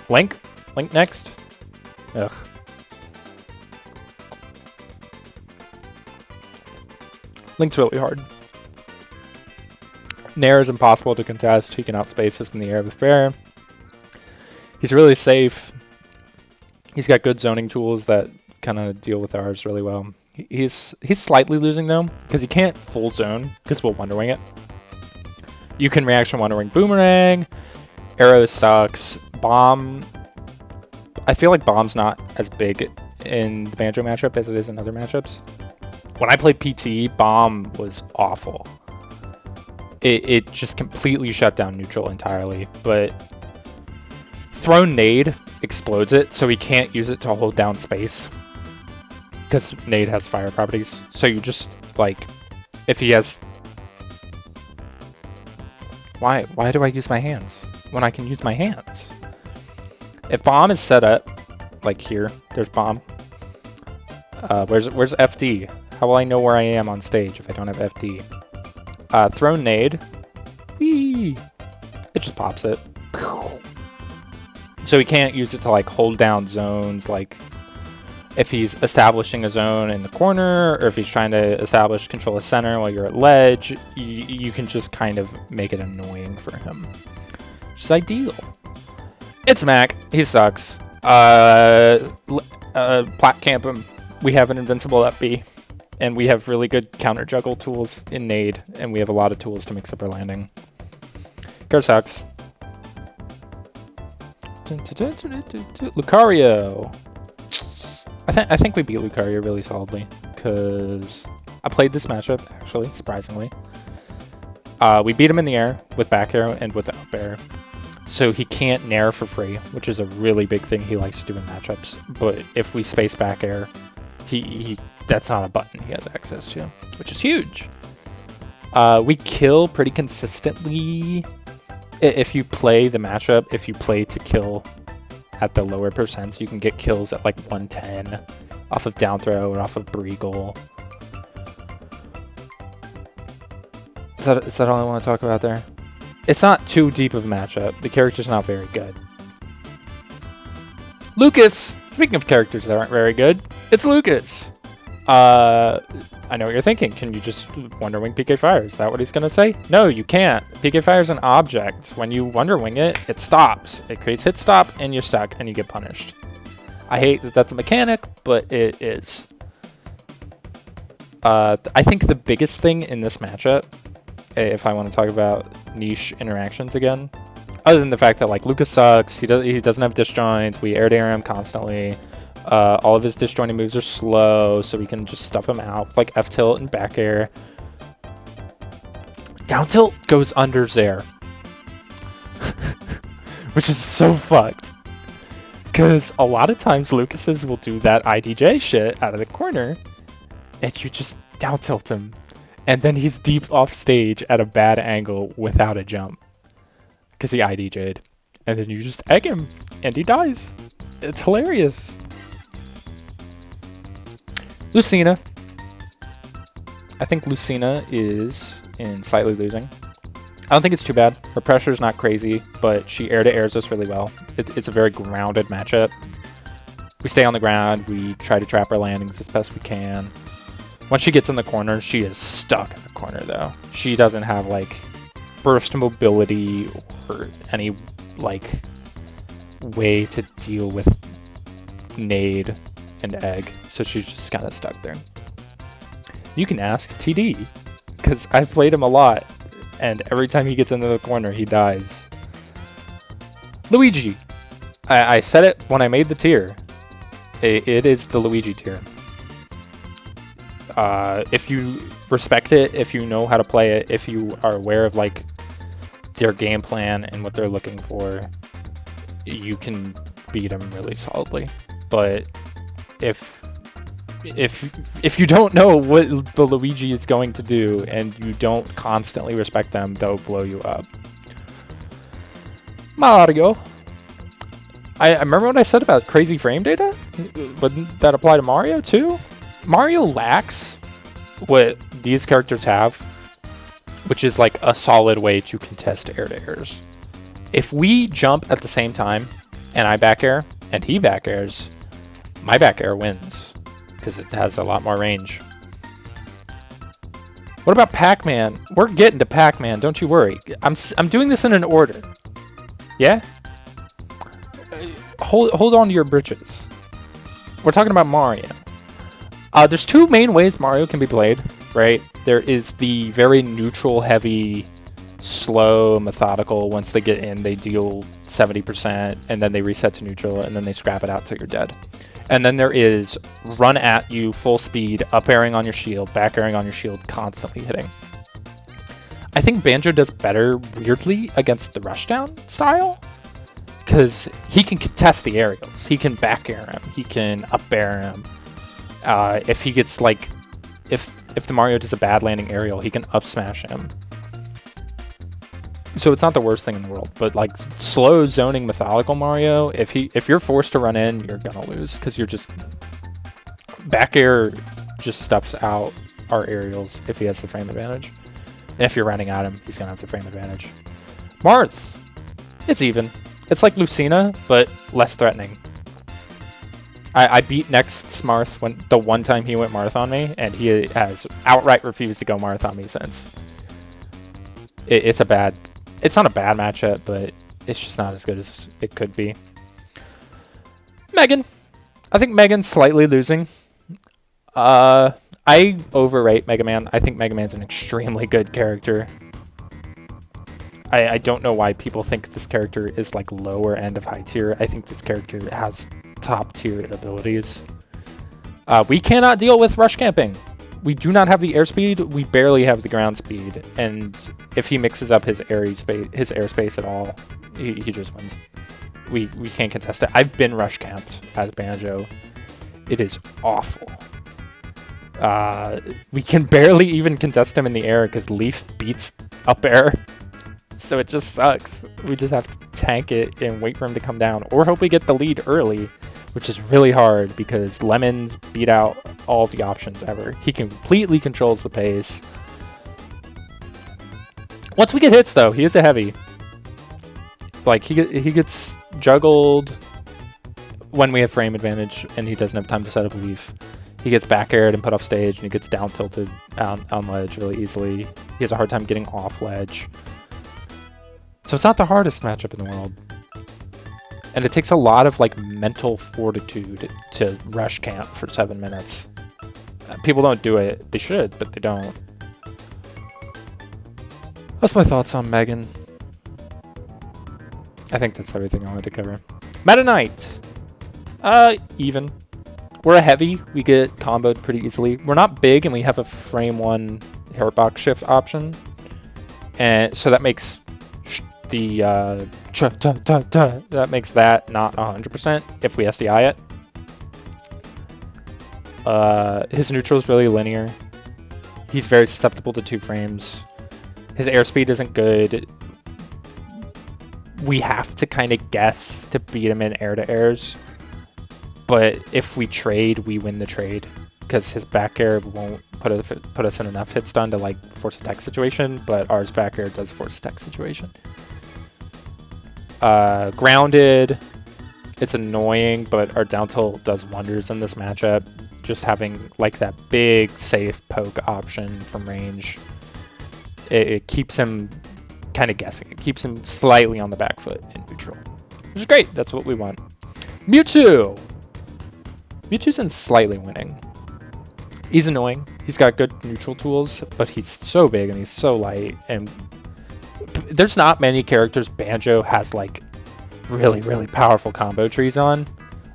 Link? Link next? Ugh. Link's really hard. Nair is impossible to contest. He can outspace us in the air with fair. He's really safe. He's got good zoning tools that kind of deal with ours really well. He's slightly losing though, because he can't full zone, because we'll Wonder Wing it. You can reaction Wonder Wing Boomerang. Arrow sucks. Bomb. I feel like Bomb's not as big in the Banjo matchup as it is in other matchups. When I played PT, Bomb was awful. It just completely shut down neutral entirely, but Thrown Nade explodes it, so he can't use it to hold down space. Because Nade has fire properties. So you just, like, if he has... Why do I use my hands when I can use my hands? If Bomb is set up, like here, there's Bomb. Where's FD? How will I know where I am on stage if I don't have FD? Thrown Nade. Whee! It just pops it. So he can't use it to like hold down zones, like if he's establishing a zone in the corner, or if he's trying to establish control of center while you're at ledge, you can just kind of make it annoying for him. Which is ideal. It's Mac. He sucks. Plat camp him. We have an invincible up B. And we have really good counter juggle tools in Nade, and we have a lot of tools to mix up our landing. Card sucks. Lucario. I think we beat Lucario really solidly, because I played this matchup, actually, surprisingly. We beat him in the air with back air and with up air. So he can't nair for free, which is a really big thing he likes to do in matchups. But if we space back air, that's not a button he has access to, which is huge. We kill pretty consistently if you play the matchup. If you play to kill at the lower percents, you can get kills at like 110 off of down throw or off of Breagle. Is that all I want to talk about there? It's not too deep of a matchup. The character's not very good. Lucas! Speaking of characters that aren't very good, it's Lucas! I know what you're thinking. Can you just Wonder Wing PK Fire? Is that what he's going to say? No, you can't. PK Fire is an object. When you Wonder Wing it, it stops. It creates hit stop, and you're stuck, and you get punished. I hate that that's a mechanic, but it is. I think the biggest thing in this matchup, if I want to talk about niche interactions again, other than the fact that like Lucas sucks, he doesn't have disjoints, we air to air him constantly. All of his disjointed moves are slow, so we can just stuff him out, like F tilt and back air. Down tilt goes under Zair, which is so fucked. Because a lot of times Lucas's will do that IDJ shit out of the corner, and you just down tilt him, and then he's deep off stage at a bad angle without a jump, because he IDJ'd, and then you just egg him, and he dies. It's hilarious. Lucina. I think Lucina is in slightly losing. I don't think it's too bad. Her pressure's not crazy, but she air-to-airs us really well. It's a very grounded matchup. We stay on the ground. We try to trap our landings as best we can. Once she gets in the corner, she is stuck in the corner, though. She doesn't have, like, burst mobility or any, like, way to deal with nade and egg, so she's just kind of stuck there. You can ask TD, because I've played him a lot, and every time he gets into the corner, he dies. Luigi. I said it when I made the tier. It is the Luigi tier. If you respect it, if you know how to play it, if you are aware of like their game plan and what they're looking for, you can beat them really solidly. But if you don't know what the Luigi is going to do and you don't constantly respect them, they'll blow you up. Mario. I remember what I said about crazy frame data? Wouldn't that apply to Mario too? Mario lacks what these characters have, which is like a solid way to contest air-to-airs. If we jump at the same time and I back air, and he back airs, my back air wins, because it has a lot more range. What about Pac-Man? We're getting to Pac-Man, don't you worry. I'm doing this in an order. Yeah? Hold on to your britches. We're talking about Mario. There's two main ways Mario can be played, right? There is the very neutral, heavy, slow, methodical. Once they get in, they deal 70%, and then they reset to neutral, and then they scrap it out till you're dead. And then there is run at you, full speed, up airing on your shield, back airing on your shield, constantly hitting. I think Banjo does better, weirdly, against the rushdown style, because he can contest the aerials. He can back air him. He can up air him. If he gets like, if the Mario does a bad landing aerial, he can up smash him. So it's not the worst thing in the world, but like slow zoning methodical Mario, if you're forced to run in, you're gonna lose because you're just back air just stuffs out our aerials if he has the frame advantage. And if you're running at him, he's gonna have the frame advantage. Marth, it's even. It's like Lucina, but less threatening. I beat Next's Marth when the one time he went Marth on me, and he has outright refused to go Marth on me since. It's not a bad matchup, but it's just not as good as it could be. Megan. I think Megan's slightly losing. I overrate Mega Man. I think Mega Man's an extremely good character. I don't know why people think this character is like lower end of high tier. I think this character has top tier abilities. We cannot deal with rush camping. We do not have the airspeed. We barely have the ground speed. And if he mixes up his airspace at all, he just wins. We can't contest it. I've been rush camped as Banjo. It is awful. We can barely even contest him in the air because Leaf beats up air. So it just sucks. We just have to tank it and wait for him to come down, or hope we get the lead early, which is really hard because Lemons beat out all the options ever. He completely controls the pace. Once we get hits, though, he is a heavy. Like, he gets juggled when we have frame advantage, and he doesn't have time to set up a Leaf. He gets back aired and put off stage, and he gets down tilted on ledge really easily. He has a hard time getting off ledge. So it's not the hardest matchup in the world. And it takes a lot of like mental fortitude to rush camp for 7 minutes. People don't do it. They should, but they don't. That's my thoughts on Megan. I think that's everything I wanted to cover. Meta Knight. Even. We're a heavy. We get comboed pretty easily. We're not big, and we have a frame 1 hitbox shift option. And so that makes the that makes that not 100% if we SDI it. His neutral is really linear. He's very susceptible to 2 frames. His airspeed isn't good. We have to kind of guess to beat him in air-to-airs. But if we trade, we win the trade. Because his back air won't put us in enough hit stun to like force attack situation, but ours back air does force attack situation. Grounded, it's annoying, but our down tilt does wonders in this matchup. Just having like that big safe poke option from range, it keeps him kind of guessing. It keeps him slightly on the back foot in neutral, which is great. That's what we want. Mewtwo. Mewtwo's in slightly winning. He's annoying. He's got good neutral tools, but he's so big and he's so light, and there's not many characters Banjo has like really, really powerful combo trees on.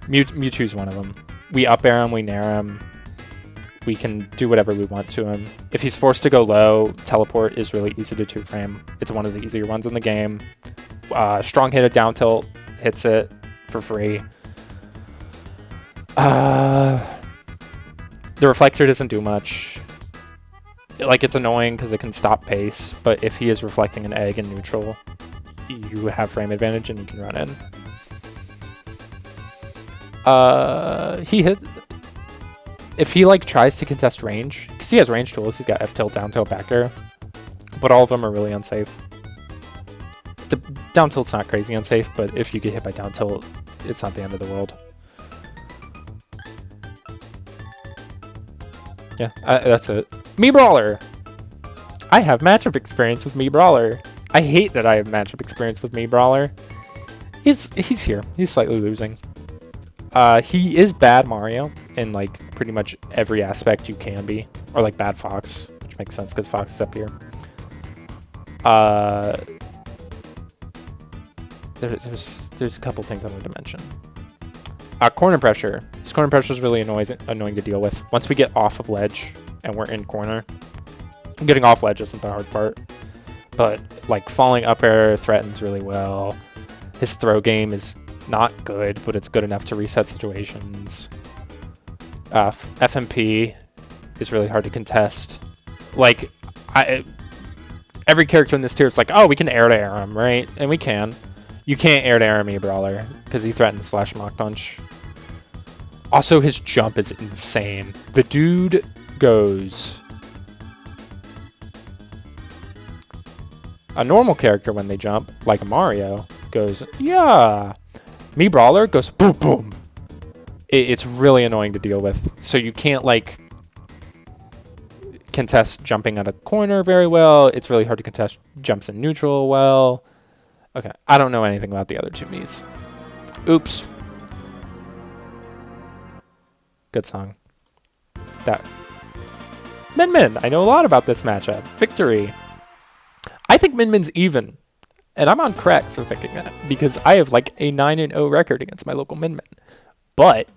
Mewtwo's one of them. We up air him, we nair him. We can do whatever we want to him. If he's forced to go low, teleport is really easy to 2-frame. It's one of the easier ones in the game. Strong hit a down tilt, hits it for free. The reflector doesn't do much. Like, it's annoying because it can stop pace, but if he is reflecting an egg in neutral, you have frame advantage and you can run in. If he like tries to contest range, because he has range tools, he's got F tilt, down tilt, back air, but all of them are really unsafe. The down tilt's not crazy unsafe, but if you get hit by down tilt, it's not the end of the world. Yeah, that's it. Mii Brawler! I have matchup experience with Mii Brawler. I hate that I have matchup experience with Mii Brawler. He's here. He's slightly losing. He is bad Mario in like pretty much every aspect you can be. Or like bad Fox, which makes sense because Fox is up here. There's a couple things I wanted to mention. Corner pressure. This corner pressure is really annoying to deal with. Once we get off of ledge and we're in corner, getting off ledge isn't the hard part. But like falling up air threatens really well. His throw game is not good, but it's good enough to reset situations. FMP is really hard to contest. Like, every character in this tier is like, oh, we can air-to-air him, right? And we can. You can't air-to-air a Mii Brawler, because he threatens Flash Mach Punch. Also, his jump is insane. The dude goes... A normal character, when they jump, like a Mario, goes, yeah. Mii Brawler goes, boom, boom. It's really annoying to deal with. So you can't, like, contest jumping out of corner very well. It's really hard to contest jumps in neutral well. Okay, I don't know anything about the other two Miis. Oops. Good song. That. Min, I know a lot about this matchup. Victory. I think Min's even. And I'm on crack for thinking that, because I have like a 9-0 record against my local Min. But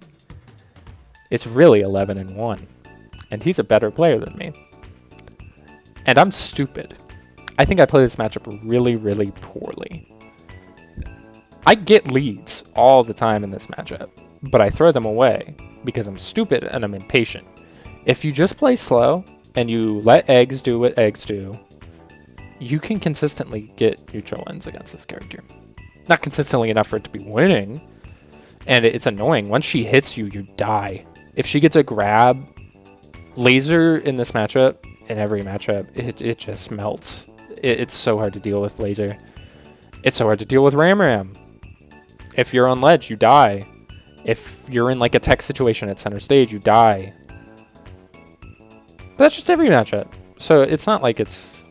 it's really 11-1. And he's a better player than me. And I'm stupid. I think I play this matchup really, really poorly. I get leads all the time in this matchup, but I throw them away because I'm stupid and I'm impatient. If you just play slow and you let eggs do what eggs do, you can consistently get neutral wins against this character. Not consistently enough for it to be winning, and it's annoying. Once she hits you, you die. If she gets a grab, laser in this matchup, in every matchup, it just melts. It's so hard to deal with laser. It's so hard to deal with Ram. If you're on ledge, you die. If you're in like a tech situation at center stage, you die. But that's just every matchup. So it's not like it's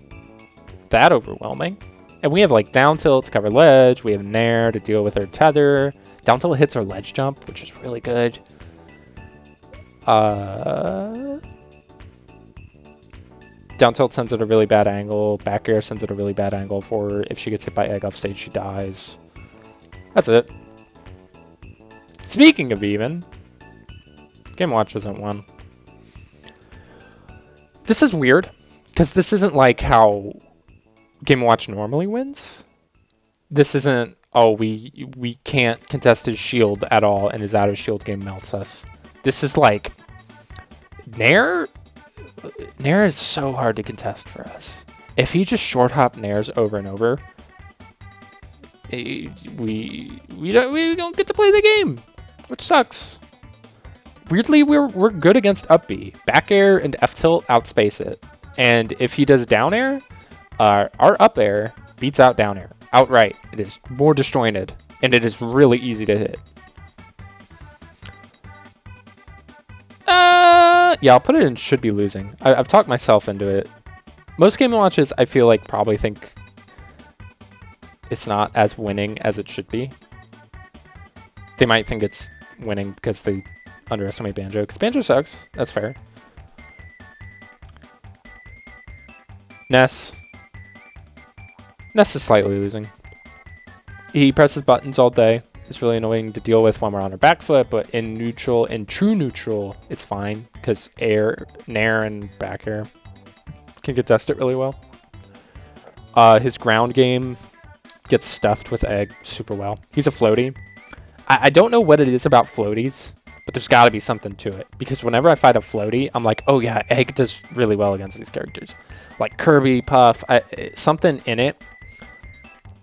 that overwhelming. And we have like down tilt to cover ledge. We have Nair to deal with her tether. Down tilt hits our ledge jump, which is really good. Down tilt sends at a really bad angle. Back air sends at a really bad angle for her. If she gets hit by egg off stage, she dies. That's it. Speaking of even, Game Watch isn't one. This is weird, because this isn't like how Game Watch normally wins. This isn't, oh, we can't contest his shield at all, and his out of shield game melts us. This is like, Nair is so hard to contest for us. If he just short hop Nairs over and over, we don't get to play the game, which sucks. Weirdly, we're good against up B. Back air and F tilt outspace it, and if he does down air, our up air beats out down air outright. It is more disjointed, and it is really easy to hit. Yeah, I'll put it in should be losing. I've talked myself into it. Most Game Watches, I feel like, probably think it's not as winning as it should be. They might think it's winning because they underestimate Banjo. Because Banjo sucks. That's fair. Ness. Ness is slightly losing. He presses buttons all day. It's really annoying to deal with when we're on our back foot, but in neutral, in true neutral, it's fine because Nair and back air can contest it really well. His ground game gets stuffed with egg super well. He's a floaty. I don't know what it is about floaties, but there's got to be something to it, because whenever I fight a floaty, I'm like, oh yeah, egg does really well against these characters. Like Kirby, Puff, something in it.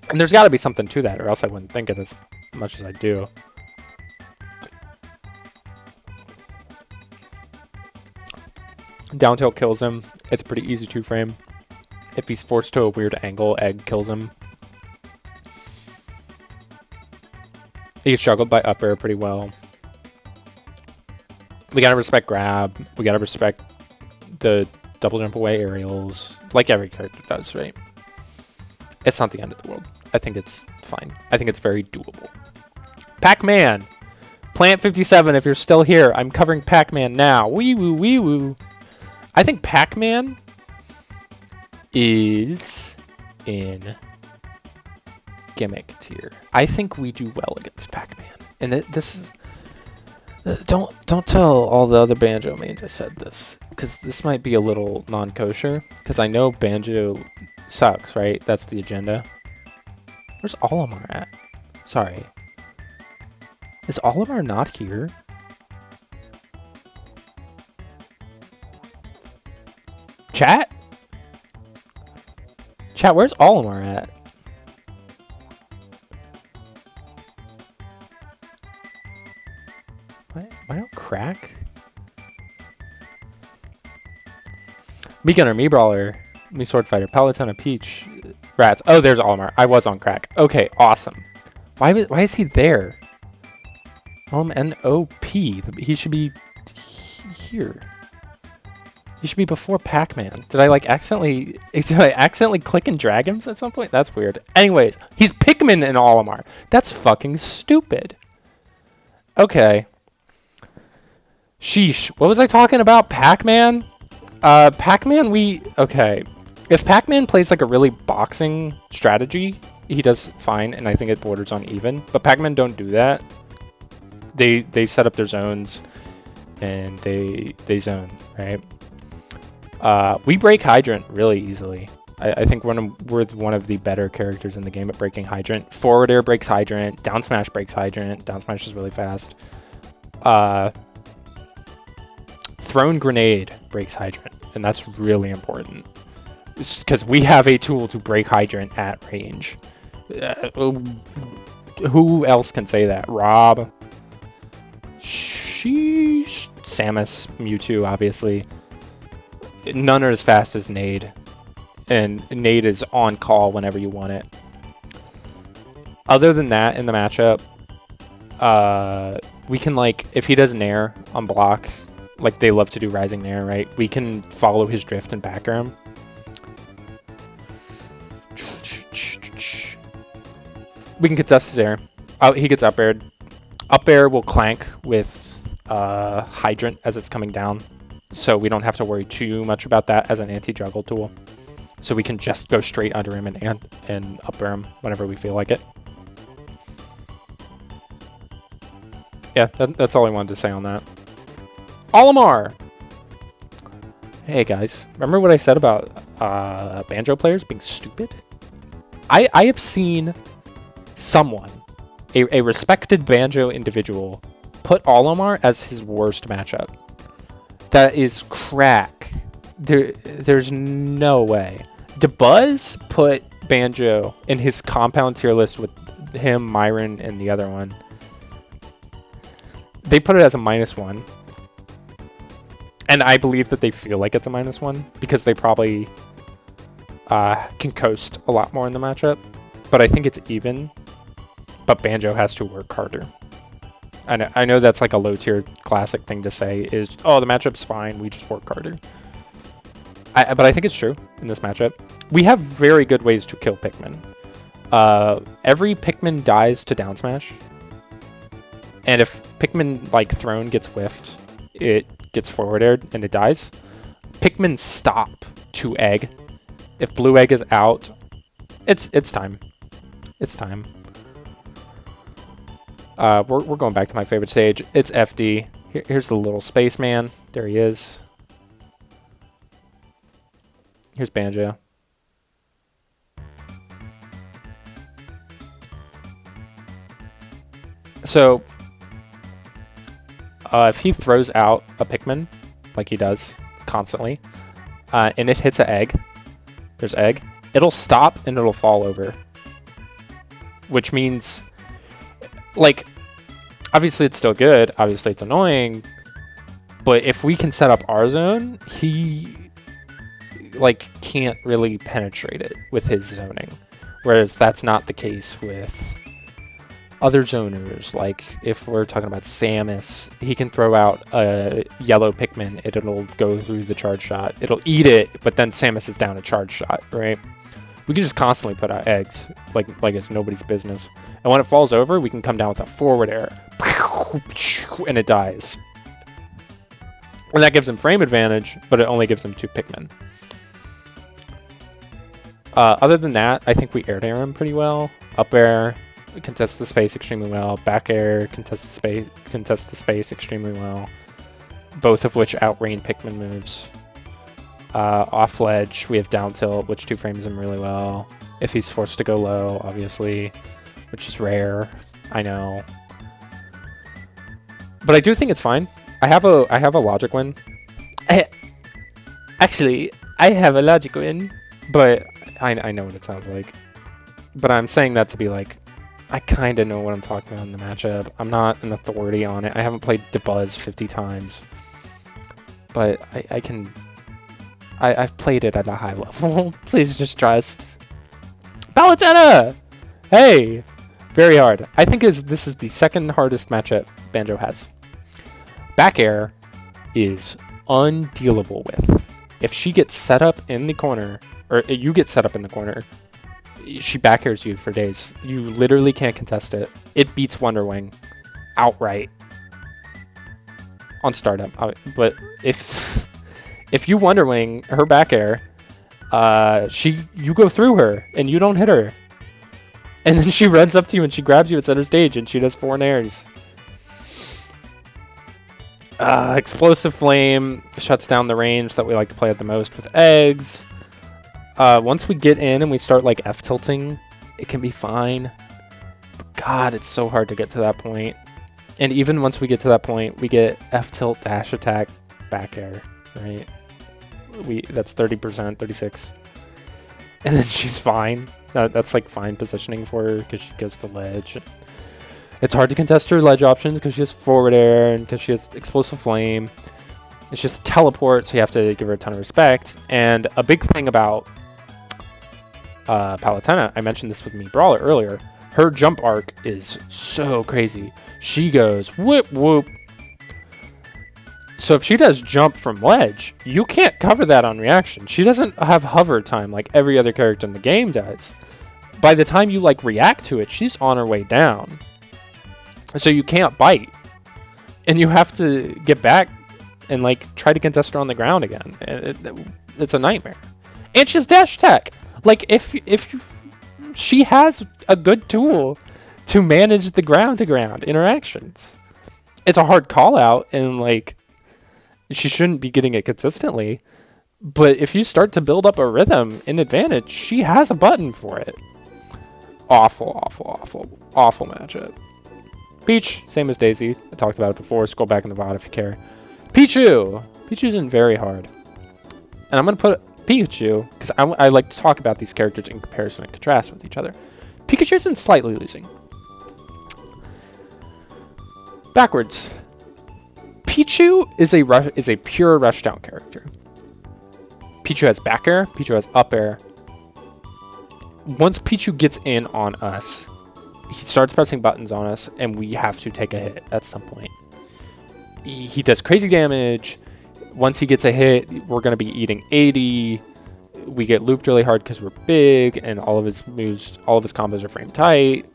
And there's got to be something to that, or else I wouldn't think it as much as I do. Down tilt kills him. It's a pretty easy 2-frame. If he's forced to a weird angle, egg kills him. He gets juggled by up air pretty well. We gotta respect grab. We gotta respect the double jump away aerials, like every character does, right? It's not the end of the world. I think it's fine. I think it's very doable. Pac-Man! Plant 57, if you're still here, I'm covering Pac-Man now. Wee woo, wee woo. I think Pac-Man is in gimmick tier. I think we do well against Pac-Man. And this is... Don't tell all the other Banjo mains I said this, because this might be a little non-kosher, because I know Banjo sucks, right? That's the agenda. Where's Olimar at? Sorry. Is Olimar not here? Chat? Chat, where's Olimar at? Why don't crack? Me Gunner, Me Brawler, Me Sword Fighter, Palutena, Peach, Rats. Oh, there's Olimar. I was on crack. Okay, awesome. Why is he there? N-O-P. He should be here. He should be before Pac-Man. Did I accidentally click and drag him at some point? That's weird. Anyways, he's Pikmin in Olimar. That's fucking stupid. Okay. Sheesh. What was I talking about? Pac-Man? Pac-Man, okay. If Pac-Man plays like a really boxing strategy, he does fine, and I think it borders on even. But Pac-Man don't do that. They set up their zones, and they zone, right? We break Hydrant really easily. I think we're one of the better characters in the game at breaking Hydrant. Forward air breaks Hydrant. Down smash breaks Hydrant. Down smash is really fast. Thrown grenade breaks Hydrant, and that's really important because we have a tool to break Hydrant at range. Who else can say that? Rob. Sheesh. Samus, Mewtwo, obviously. None are as fast as Nade, and Nade is on call whenever you want it. Other than that, in the matchup, we can, like, if he does Nair on block, like they love to do Rising Nair, right? We can follow his drift and back air him. We can contest his air. Oh, he gets up aired. Up air will clank with Hydrant as it's coming down, so we don't have to worry too much about that as an anti-juggle tool. So we can just go straight under him and up air him whenever we feel like it. Yeah, that's all I wanted to say on that. Olimar! Hey guys, remember what I said about Banjo players being stupid? I have seen someone, a respected Banjo individual, put Olimar as his worst matchup. That is crack. There's no way. DeBuzz put Banjo in his compound tier list with him, Myron, and the other one. They put it as a -1. And I believe that they feel like it's a -1 because they probably can coast a lot more in the matchup. But I think it's even. But Banjo has to work harder. I know that's like a low-tier classic thing to say is, oh, the matchup's fine, we just work harder. But I think it's true in this matchup. We have very good ways to kill Pikmin. Every Pikmin dies to down smash. And if Pikmin, like, thrown gets whiffed, it gets forward aired and it dies. Pikmin stop to egg. If blue egg is out, it's time. It's time. We're going back to my favorite stage. It's FD. Here's the little spaceman. There he is. Here's Banjo. So, if he throws out a Pikmin, like he does constantly, and it hits an egg, there's egg, it'll stop and it'll fall over. Which means, like, obviously it's still good, obviously it's annoying, but if we can set up our zone, he, like, can't really penetrate it with his zoning. Whereas that's not the case with other zoners, like if we're talking about Samus, he can throw out a yellow Pikmin, it'll go through the charge shot. It'll eat it, but then Samus is down a charge shot, right? We can just constantly put out eggs, like it's nobody's business. And when it falls over, we can come down with a forward air, and it dies. And that gives him frame advantage, but it only gives him 2 Pikmin. Other than that, I think we air him pretty well. Up air contests the space extremely well. Back air contests the space extremely well. Both of which outrain Pikmin moves. Off ledge, we have down tilt, which 2 frames him really well. If he's forced to go low, obviously, which is rare. I know, but I do think it's fine. I have a logic win. Actually, I have a logic win, but I know what it sounds like. But I'm saying that to be like, I kind of know what I'm talking about in the matchup. I'm not an authority on it. I haven't played DeBuzz 50 times, but I've played it at a high level. Please just trust. Bayonetta! Hey! Very hard. I think this is the second hardest matchup Banjo has. Back air is undealable with. If she gets set up in the corner, or you get set up in the corner, she back airs you for days. You literally can't contest it. It beats Wonder Wing outright on startup. But if you Wonder Wing her back air, you go through her and you don't hit her, and then she runs up to you and she grabs you at center stage and she does 4 nairs. Explosive Flame shuts down the range that we like to play at the most with eggs. Once we get in and we start like F-tilting, it can be fine. But God, it's so hard to get to that point. And even once we get to that point, we get F-tilt, dash attack, back air, right? That's 30%, 36. And then she's fine. That's like fine positioning for her because she goes to ledge. It's hard to contest her ledge options because she has forward air and because she has explosive flame. It's just teleport, so you have to give her a ton of respect. And a big thing about Palutena, I mentioned this with me Brawler earlier, her jump arc is so crazy. She goes whoop whoop. So if she does jump from ledge, you can't cover that on reaction. She doesn't have hover time like every other character in the game does. By the time you like react to it, she's on her way down. So you can't bite. And you have to get back and like try to contest her on the ground again. It's a nightmare. And she has dash attack. Like if she has a good tool to manage the ground to ground interactions. It's a hard call out and like she shouldn't be getting it consistently. But if you start to build up a rhythm in advantage, she has a button for it. Awful matchup. Peach, same as Daisy. I talked about it before. Scroll back in the VOD if you care. Pichu! Pichu's in very hard. And I'm going to put Pikachu, because I like to talk about these characters in comparison and contrast with each other. Pikachu's in slightly losing. Backwards. Pichu is a pure rushdown character. Pichu has back air. Pichu has up air. Once Pichu gets in on us, he starts pressing buttons on us, and we have to take a hit at some point. He does crazy damage. Once he gets a hit, we're going to be eating 80. We get looped really hard because we're big, and all of his moves, all of his combos are frame tight.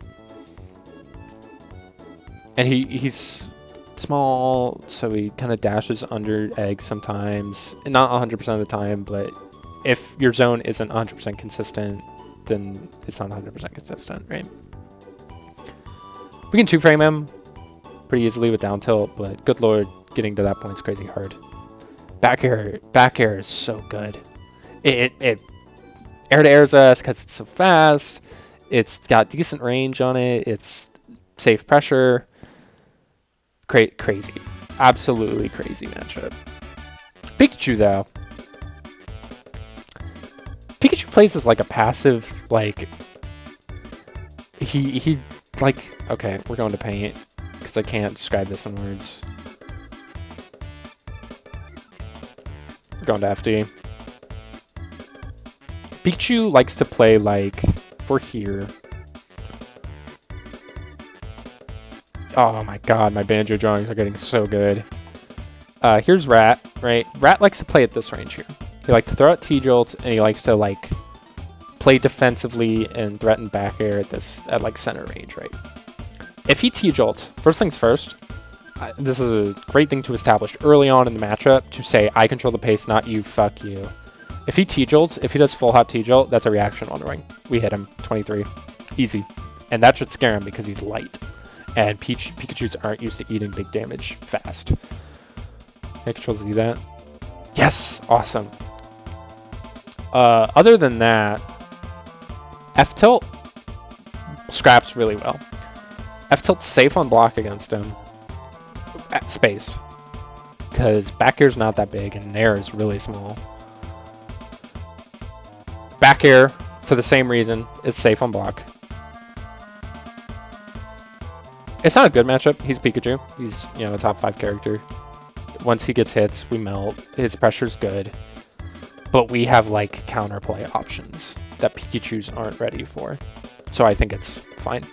And he's small, so he kind of dashes under eggs sometimes. And not 100% of the time, but if your zone isn't 100% consistent, then it's not 100% consistent, right? We can 2-frame him pretty easily with down tilt, but good lord, getting to that point is crazy hard. Back air is so good. It air to airs us because it's so fast. It's got decent range on it. It's safe pressure. Crazy. Absolutely crazy matchup. Pikachu, though. Pikachu plays as like a passive, like... He like... Okay, we're going to paint because I can't describe this in words. We're going to FD. Pikachu likes to play like... For here... Oh my god, my Banjo drawings are getting so good. Here's Rat, right? Rat likes to play at this range here. He likes to throw out T-Jolt, and he likes to, like, play defensively and threaten back air at like center range, right? If he T-Jolts, first things first, this is a great thing to establish early on in the matchup to say, I control the pace, not you, fuck you. If he T-Jolts, if he does full hop T-Jolt, that's a reaction on the ring. We hit him, 23. Easy. And that should scare him because he's light. And Pikachus aren't used to eating big damage fast. Make controls do that. Yes! Awesome. Other than that, F-Tilt scraps really well. F-Tilt's safe on block against him. At space. Because back air's not that big and Nair is really small. Back air, for the same reason, is safe on block. It's not a good matchup. He's Pikachu. He's, you know, a top 5 character. Once he gets hits, we melt. His pressure's good. But we have, like, counterplay options that Pikachus aren't ready for. So I think it's fine.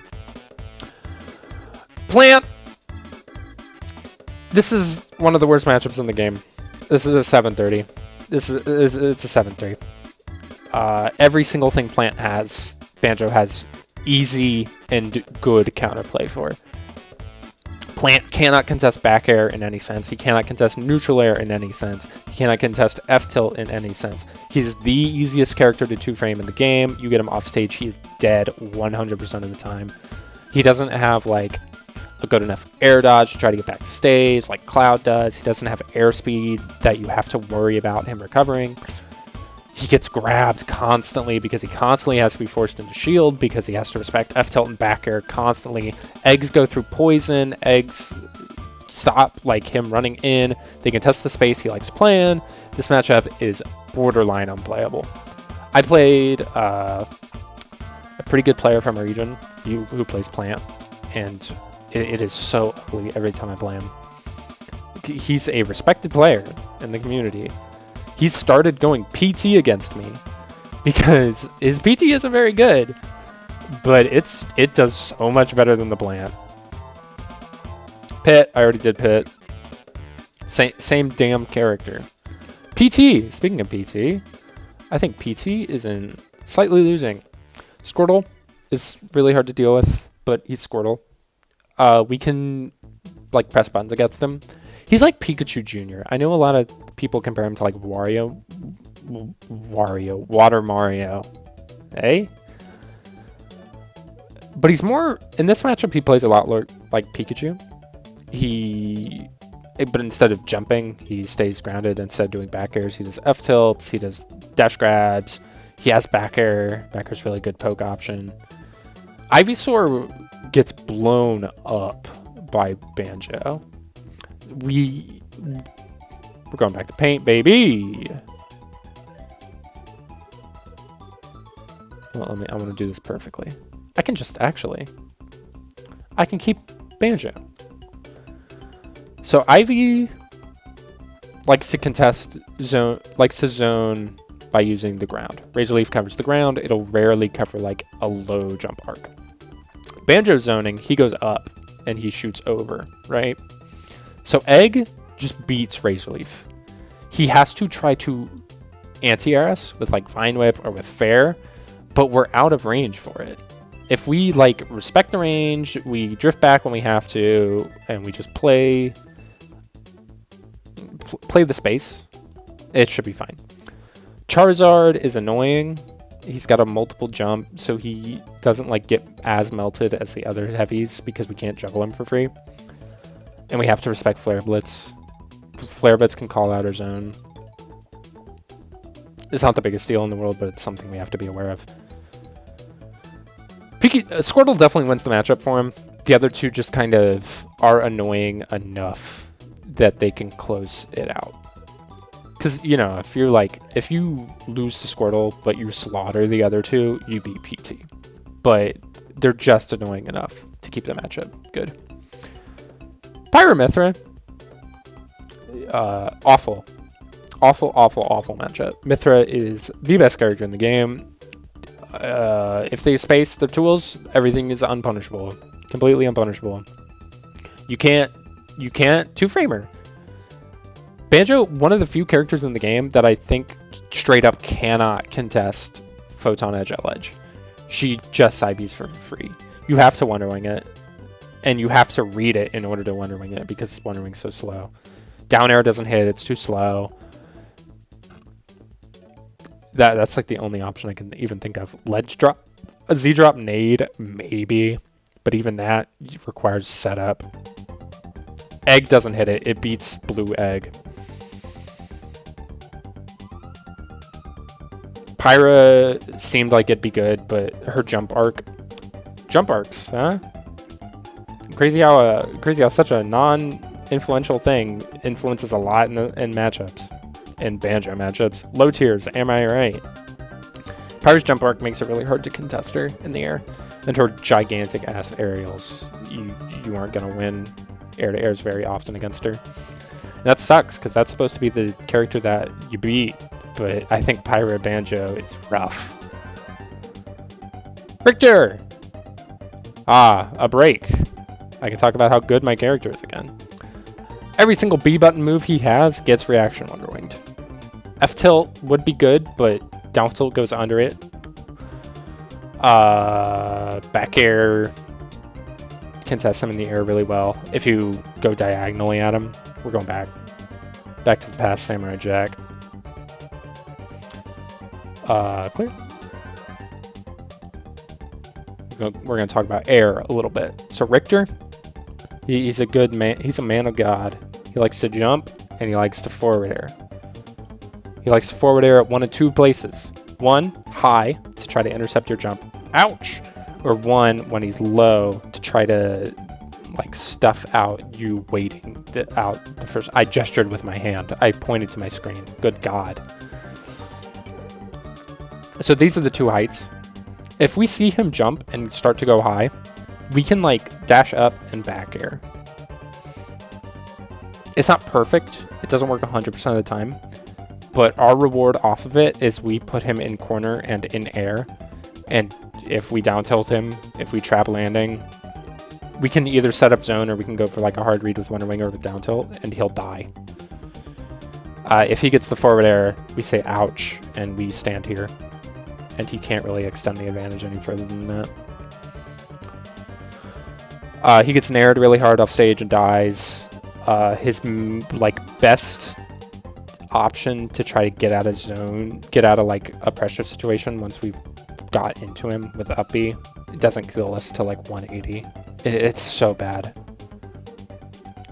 Plant! This is one of the worst matchups in the game. This is a 730. It's a 7-3. Every single thing Plant has, Banjo has easy and good counterplay for. Plant cannot contest back air in any sense. He cannot contest neutral air in any sense. He cannot contest F-Tilt in any sense. He's the easiest character to 2-frame in the game. You get him off stage, he is dead 100% of the time. He doesn't have, like, a good enough air dodge to try to get back to stage like Cloud does. He doesn't have airspeed that you have to worry about him recovering. He gets grabbed constantly because he constantly has to be forced into shield because he has to respect F-Tilt and back air constantly. Eggs go through poison. Eggs stop like him running in. They can test the space he likes playing. This matchup is borderline unplayable. I played a pretty good player from our region who plays Plant, and it is so ugly every time I play him. He's a respected player in the community. He started going PT against me because his PT isn't very good, but it does so much better than the Plant. Pit, I already did Pit. Same damn character. PT, speaking of PT, I think PT is in slightly losing. Squirtle is really hard to deal with, but he's Squirtle. We can like press buttons against him. He's like Pikachu Jr. I know a lot of people compare him to like Water Mario. Eh? But he's more, in this matchup, he plays a lot like Pikachu. But instead of jumping, he stays grounded. Instead of doing back airs, he does F-tilts, he does dash grabs, he has back air. Back air's really good poke option. Ivysaur gets blown up by Banjo. We're going back to paint, baby. Well, I want to do this perfectly. I can keep Banjo. So Ivy likes to contest zone by using the ground. Razor Leaf covers the ground. It'll rarely cover like a low jump arc. Banjo zoning, he goes up and he shoots over, right? So Egg just beats Razor Leaf. He has to try to anti-air us with like Vine Whip or with Fair, but we're out of range for it. If we like respect the range, we drift back when we have to, and we just play the space, it should be fine. Charizard is annoying. He's got a multiple jump, so he doesn't like get as melted as the other heavies because we can't juggle him for free. And we have to respect Flare Blitz. Flare Blitz can call out our zone. It's not the biggest deal in the world, but it's something we have to be aware of. Squirtle definitely wins the matchup for him. The other two just kind of are annoying enough that they can close it out. Because, you know, if you lose to Squirtle, but you slaughter the other two, you beat PT. But they're just annoying enough to keep the matchup good. Pyra Mythra. Awful matchup. Mythra is the best character in the game. If they space their tools, everything is unpunishable. Completely unpunishable. You can't two-framer. Banjo, one of the few characters in the game that I think straight up cannot contest Photon Edge at ledge. She just side Bs for free. You have to Wonder Wing it, and you have to read it in order to Wonder Wing it because Wonder Wing's so slow. Down air doesn't hit, it's too slow. That's like the only option I can even think of. Ledge drop, a Z drop nade, maybe, but even that requires setup. Egg doesn't hit it, it beats blue egg. Pyra seemed like it'd be good, but her jump arcs, huh? Crazy how such a non-influential thing influences a lot in matchups, in Banjo matchups. Low tiers, am I right? Pyra's jump arc makes it really hard to contest her in the air, and her gigantic ass aerials. You aren't gonna win air to airs very often against her. And that sucks because that's supposed to be the character that you beat. But I think Pyra Banjo is rough. Richter! Ah, a break. I can talk about how good my character is again. Every single B button move he has gets reaction Wonder Winged. F tilt would be good, but down tilt goes under it. Back air contests him in the air really well. If you go diagonally at him, we're going back. Back to the past, Samurai Jack. Clear. We're going to talk about air a little bit. So Richter, he's a good man. He's a man of God. He likes to jump and he likes to forward air. He likes to forward air at one of two places. One, high, to try to intercept your jump. Ouch! Or one, when he's low, to try to like stuff out you waiting out the first. I gestured with my hand. I pointed to my screen. Good God. So these are the two heights. If we see him jump and start to go high, we can like dash up and back air. It's not perfect. It doesn't work 100% of the time. But our reward off of it is we put him in corner and in air. And if we down tilt him, if we trap landing, we can either set up zone or we can go for like a hard read with Wonder Wing or with down tilt and he'll die. If he gets the forward air, we say ouch and we stand here. And he can't really extend the advantage any further than that. He gets nared really hard off stage and dies. His like best option to try to get out of zone, get out of like a pressure situation once we've got into him with up B, it doesn't kill us to like 180. It's so bad.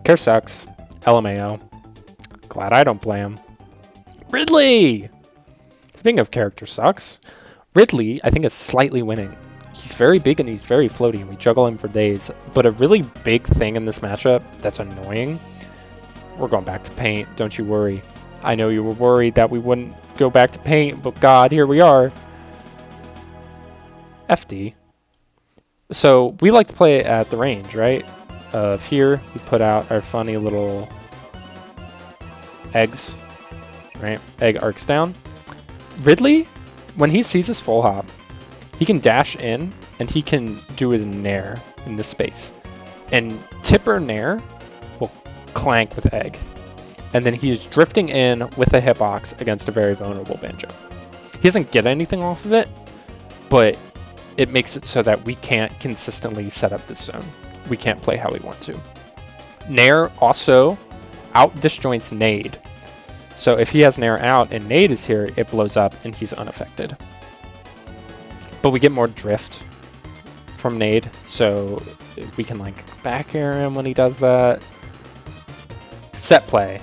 Care sucks. LMAO. Glad I don't play him. Ridley! Speaking of character sucks, Ridley, I think, is slightly winning. He's very big and he's very floaty, and we juggle him for days. But a really big thing in this matchup that's annoying, we're going back to paint, don't you worry. I know you were worried that we wouldn't go back to paint, but God, here we are. FD. So we like to play at the range, right? Of here, we put out our funny little eggs, right? Egg arcs down. Ridley, when he sees his full hop, he can dash in and he can do his nair in this space. And tipper nair will clank with egg. And then he is drifting in with a hitbox against a very vulnerable Banjo. He doesn't get anything off of it, but it makes it so that we can't consistently set up this zone. We can't play how we want to. Nair also out disjoints nade. So if he has Nair out and nade is here, it blows up and he's unaffected. But we get more drift from nade, so we can like back air him when he does that. Set play.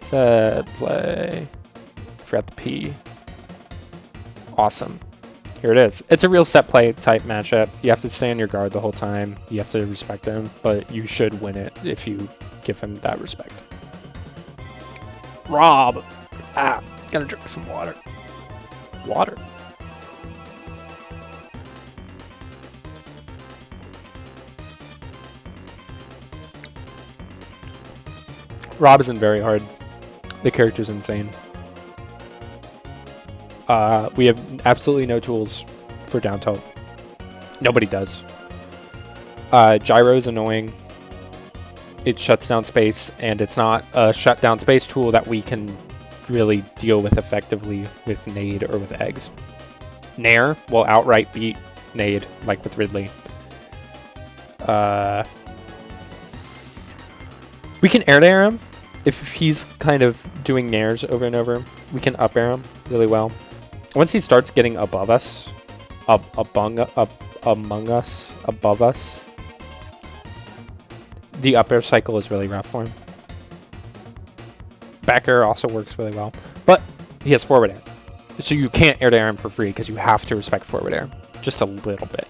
Set play. Forgot the P. Awesome. Here it is. It's a real set play type matchup. You have to stay on your guard the whole time. You have to respect him, but you should win it if you give him that respect. Rob! Ah, gotta drink some water. Water. Rob isn't very hard. The character's insane. We have absolutely no tools for down tilt. Nobody does. Gyro is annoying. It shuts down space, and it's not a shutdown space tool that we can really deal with effectively with Nade or with eggs. Nair will outright beat Nade, like with Ridley. We can air to air him. If he's kind of doing nairs over and over, we can up air him really well. Once he starts getting above us, among us, above us, the up air cycle is really rough for him. Back air also works really well, but he has forward air. So you can't air to air him for free because you have to respect forward air just a little bit.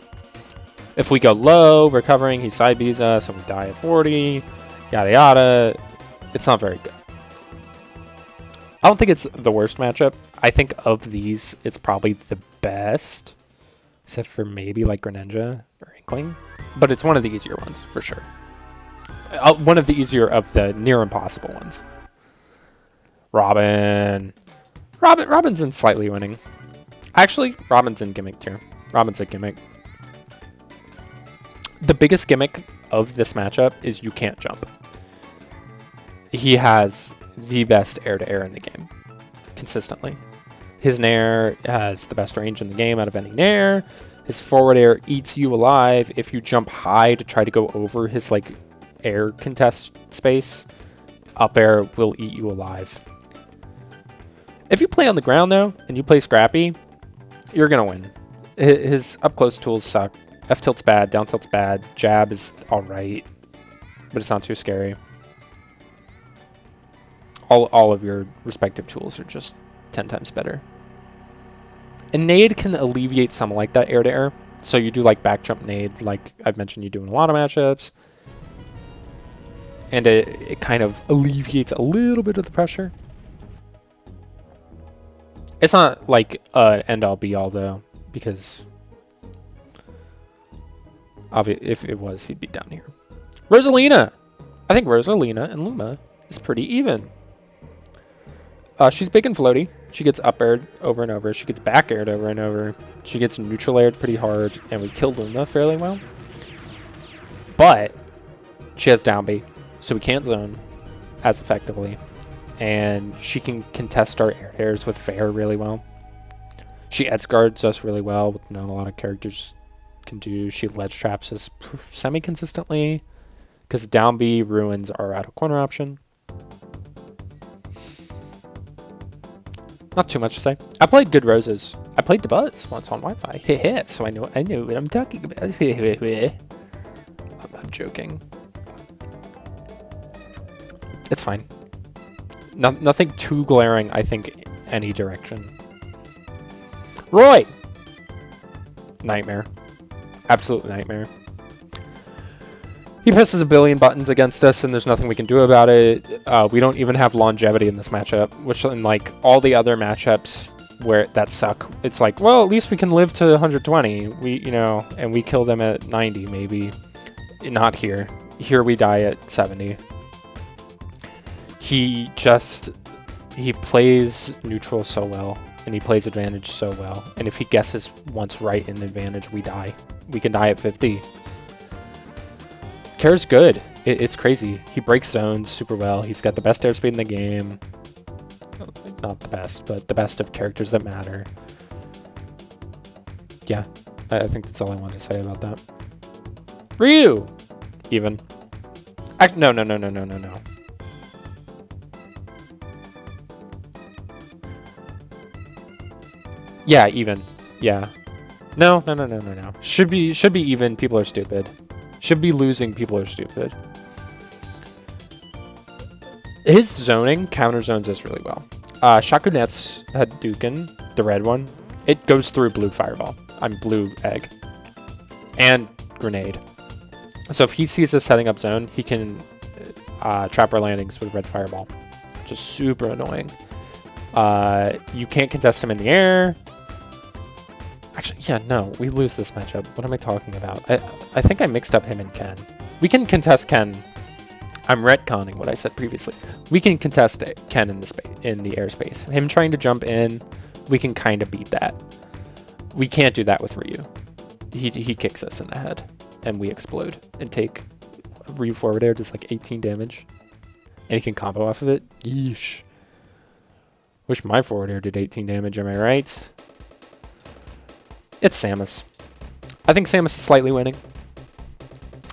If we go low, recovering, he side B's us and we die at 40, yada yada. It's not very good. I don't think it's the worst matchup. I think of these, it's probably the best, except for maybe like Greninja or Inkling, but it's one of the easier ones for sure. One of the easier of the near impossible ones. Robin's in slightly winning. Actually, Robin's in gimmick tier. Robin's a gimmick. The biggest gimmick of this matchup is you can't jump. He has the best air-to-air in the game, consistently. His Nair has the best range in the game out of any Nair. His forward air eats you alive. If you jump high to try to go over his like air contest space, up air will eat you alive. If you play on the ground though, and you play Scrappy, you're gonna win. His up-close tools suck. F-tilt's bad, down tilt's bad, jab is alright, but it's not too scary. All of your respective tools are just 10 times better. And Nade can alleviate some like that air-to-air. So you do like back jump Nade, like I've mentioned you do in a lot of matchups. And it kind of alleviates a little bit of the pressure. It's not like an end-all be-all though, because if it was, he'd be down here. Rosalina! I think Rosalina and Luma is pretty even. She's big and floaty. She gets up aired over and over. She gets back aired over and over. She gets neutral aired pretty hard, and we kill Luma fairly well. But she has down B, so we can't zone as effectively. And she can contest our air airs with fair really well. She edge guards us really well, with not a lot of characters can do. She ledge traps us semi-consistently, because down B ruins our out of corner option. Not too much to say. I played Good Roses. I played Buzz once on Wi-Fi. So I know what I'm talking about. I'm joking. It's fine. Nothing too glaring, I think, any direction. Roy! Nightmare. Absolute nightmare. He presses a billion buttons against us, and there's nothing we can do about it. We don't even have longevity in this matchup, which in like all the other matchups where that suck, it's like, well, at least we can live to 120. And we kill them at 90 maybe. Not here. Here we die at 70. He plays neutral so well, and he plays advantage so well. And if he guesses once right in advantage, we die. We can die at 50. Kara's good. It's crazy. He breaks zones super well. He's got the best airspeed in the game. Not the best, but the best of characters that matter. Yeah, I think that's all I wanted to say about that. Ryu! Even. No. Yeah, even. Yeah. No. Should be even. People are stupid. Should be losing. People are stupid. His zoning counter zones us really well. Shakunet's Hadouken, the red one, it goes through blue fireball. Blue egg. And grenade. So if he sees us setting up zone, he can trap our landings with red fireball. Which is super annoying. You can't contest him in the air. Actually, yeah, no, we lose this matchup. What am I talking about? I think I mixed up him and Ken. We can contest Ken. I'm retconning what I said previously. We can contest Ken in the airspace. Him trying to jump in, we can kind of beat that. We can't do that with Ryu. he kicks us in the head, and we explode and take forward air does like 18 damage, and he can combo off of it. Yeesh. Wish my forward air did 18 damage. Am I right? It's Samus. I think Samus is slightly winning.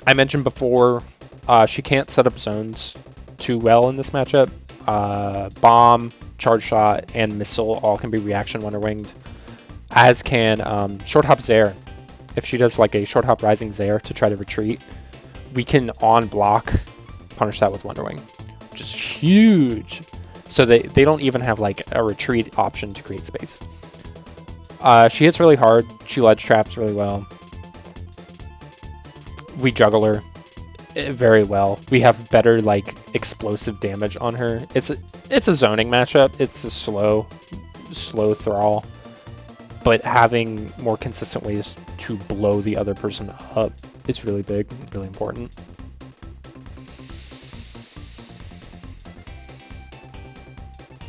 I mentioned before, she can't set up zones too well in this matchup. Bomb, Charge Shot, and Missile all can be reaction Wonder Winged, as can Short Hop Zair. If she does like a Short Hop Rising Zair to try to retreat, we can on block punish that with Wonder Wing, which is huge. So they don't even have like a retreat option to create space. She hits really hard. She ledge traps really well. We juggle her very well. We have better like explosive damage on her. It's a zoning matchup. It's a slow thrall, but having more consistent ways to blow the other person up is really big, really important.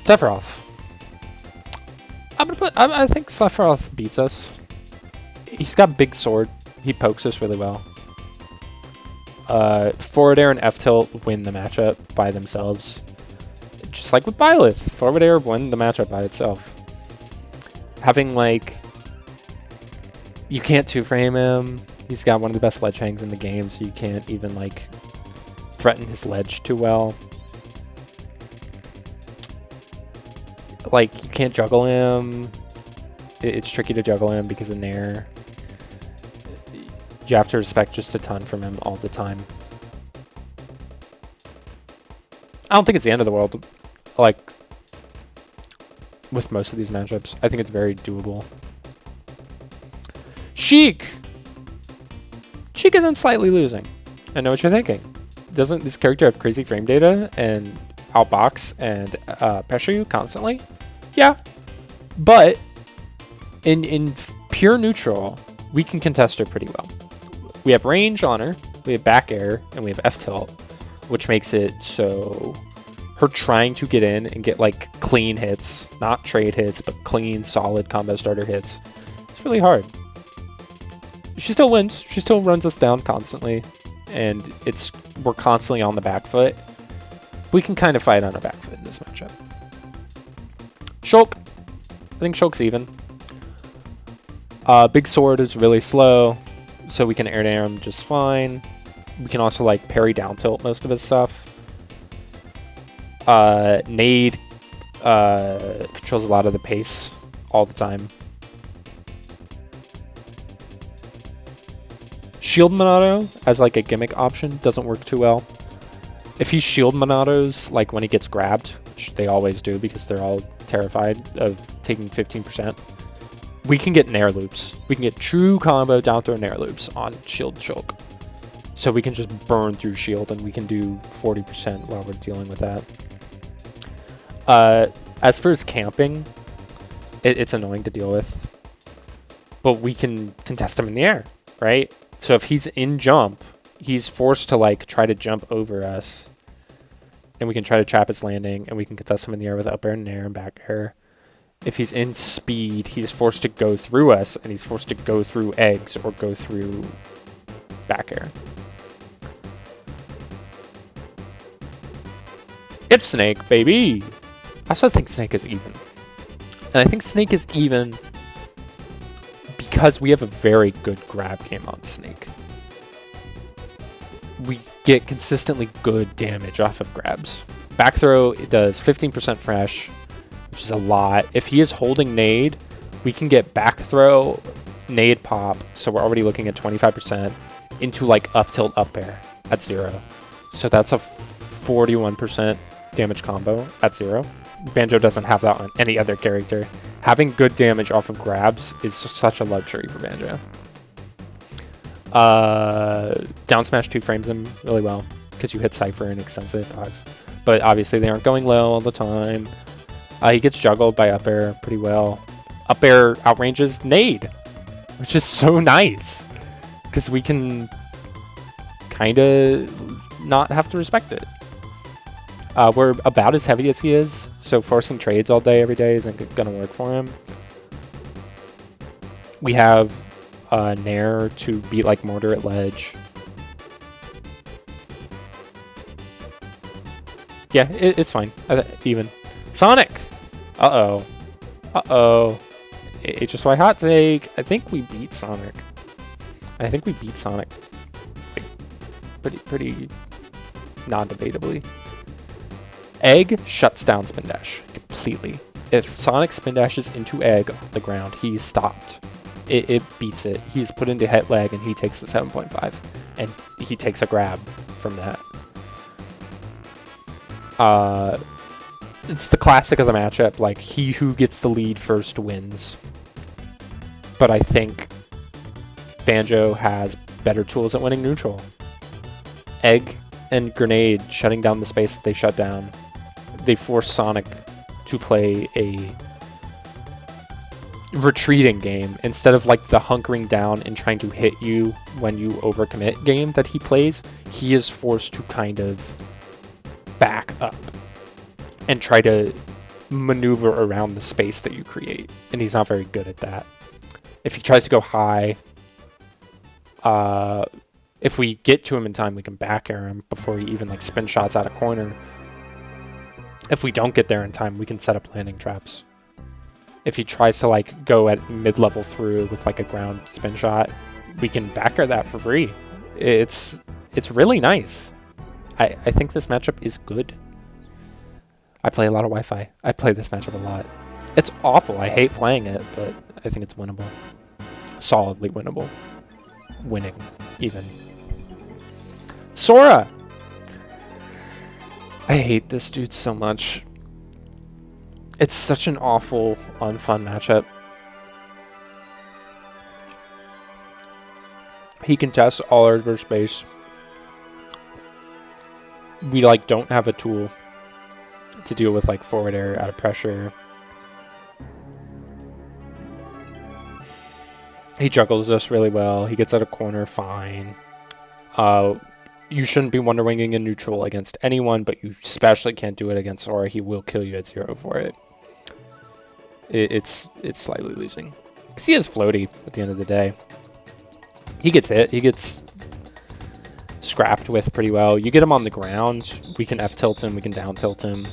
Sephiroth. I think Sephiroth beats us. He's got big sword. He pokes us really well. Forward air and F tilt win the matchup by themselves. Just like with Byleth, forward air won the matchup by itself. Having like, you can't two-frame him. He's got one of the best ledge hangs in the game, so you can't even like threaten his ledge too well. Like, you can't juggle him. It's tricky to juggle him because of Nair. You have to respect just a ton from him all the time. I don't think it's the end of the world, like, with most of these matchups. I think it's very doable. Sheik! Sheik isn't slightly losing. I know what you're thinking. Doesn't this character have crazy frame data and outbox and pressure you constantly? Yeah. But in pure neutral, we can contest her pretty well. We have range on her, we have back air, and we have F tilt, which makes it so her trying to get in and get like clean hits, not trade hits, but clean, solid combo starter hits, it's really hard. She still wins, she still runs us down constantly, and we're constantly on the back foot. We can kind of fight on our back foot in this matchup. Shulk. I think Shulk's even. Big sword is really slow, so we can air to air him just fine. We can also like parry down tilt most of his stuff. Nade controls a lot of the pace all the time. Shield Monado as like a gimmick option doesn't work too well. If he shield Monados like when he gets grabbed, which they always do because they're all terrified of taking 15%, we can get Nair loops. We can get true combo down throw Nair loops on shield Shulk. So we can just burn through shield and we can do 40% while we're dealing with that. As for his camping, it's annoying to deal with, but we can contest him in the air, right? So if he's in jump, he's forced to like try to jump over us, and we can try to trap his landing, and we can contest him in the air with up air and air and back air. If he's in speed, he's forced to go through us, and he's forced to go through eggs or go through back air. It's Snake, baby! I also think Snake is even. And I think Snake is even because we have a very good grab game on Snake. We get consistently good damage off of grabs. Back throw, it does 15% fresh, which is a lot. If he is holding nade, we can get back throw, nade pop, so we're already looking at 25% into like up tilt up air at 0. So that's a 41% damage combo at 0. Banjo doesn't have that on any other character. Having good damage off of grabs is such a luxury for Banjo. Down smash 2 frames him really well because you hit Cypher and extensive hitbox. But obviously they aren't going low all the time. He gets juggled by up air pretty well. Up air outranges nade, which is so nice because we can kind of not have to respect it. We're about as heavy as he is, so forcing trades all day, every day isn't going to work for him. We have Nair to beat like Mortar at ledge. Yeah, it's fine. Even. Sonic! Uh-oh. Uh-oh. HSY hot take. I think we beat Sonic. Like, pretty non-debatably. Egg shuts down Spin Dash completely. If Sonic Spin Dashes into Egg on the ground, he's stopped. It beats it. He's put into hit leg and he takes the 7.5. And he takes a grab from that. It's the classic of the matchup, like he who gets the lead first wins. But I think Banjo has better tools at winning neutral. Egg and Grenade shutting down the space that they shut down. They force Sonic to play a retreating game instead of like the hunkering down and trying to hit you when you overcommit game that he plays. He is forced to kind of back up and try to maneuver around the space that you create, and he's not very good at that. If he tries to go high, if we get to him in time, we can back air him before he even like spin shots out of corner. If we don't get there in time, we can set up landing traps. If he tries to like go at mid-level through with like a ground spin shot, we can back air that for free. It's really nice. I think this matchup is good. I play a lot of Wi-Fi. I play this matchup a lot. It's awful. I hate playing it, but I think it's winnable. Solidly winnable. Winning, even. Sora! I hate this dude so much. It's such an awful, unfun matchup. He contests all our reverse base. We like don't have a tool to deal with like forward air out of pressure. He juggles us really well. He gets out of corner fine. You shouldn't be Wonder Winging in neutral against anyone, but you especially can't do it against Sora. He will kill you at 0 for it. It's slightly losing. Because he is floaty at the end of the day. He gets hit. He gets scrapped with pretty well. You get him on the ground, we can F-tilt him, we can down-tilt him.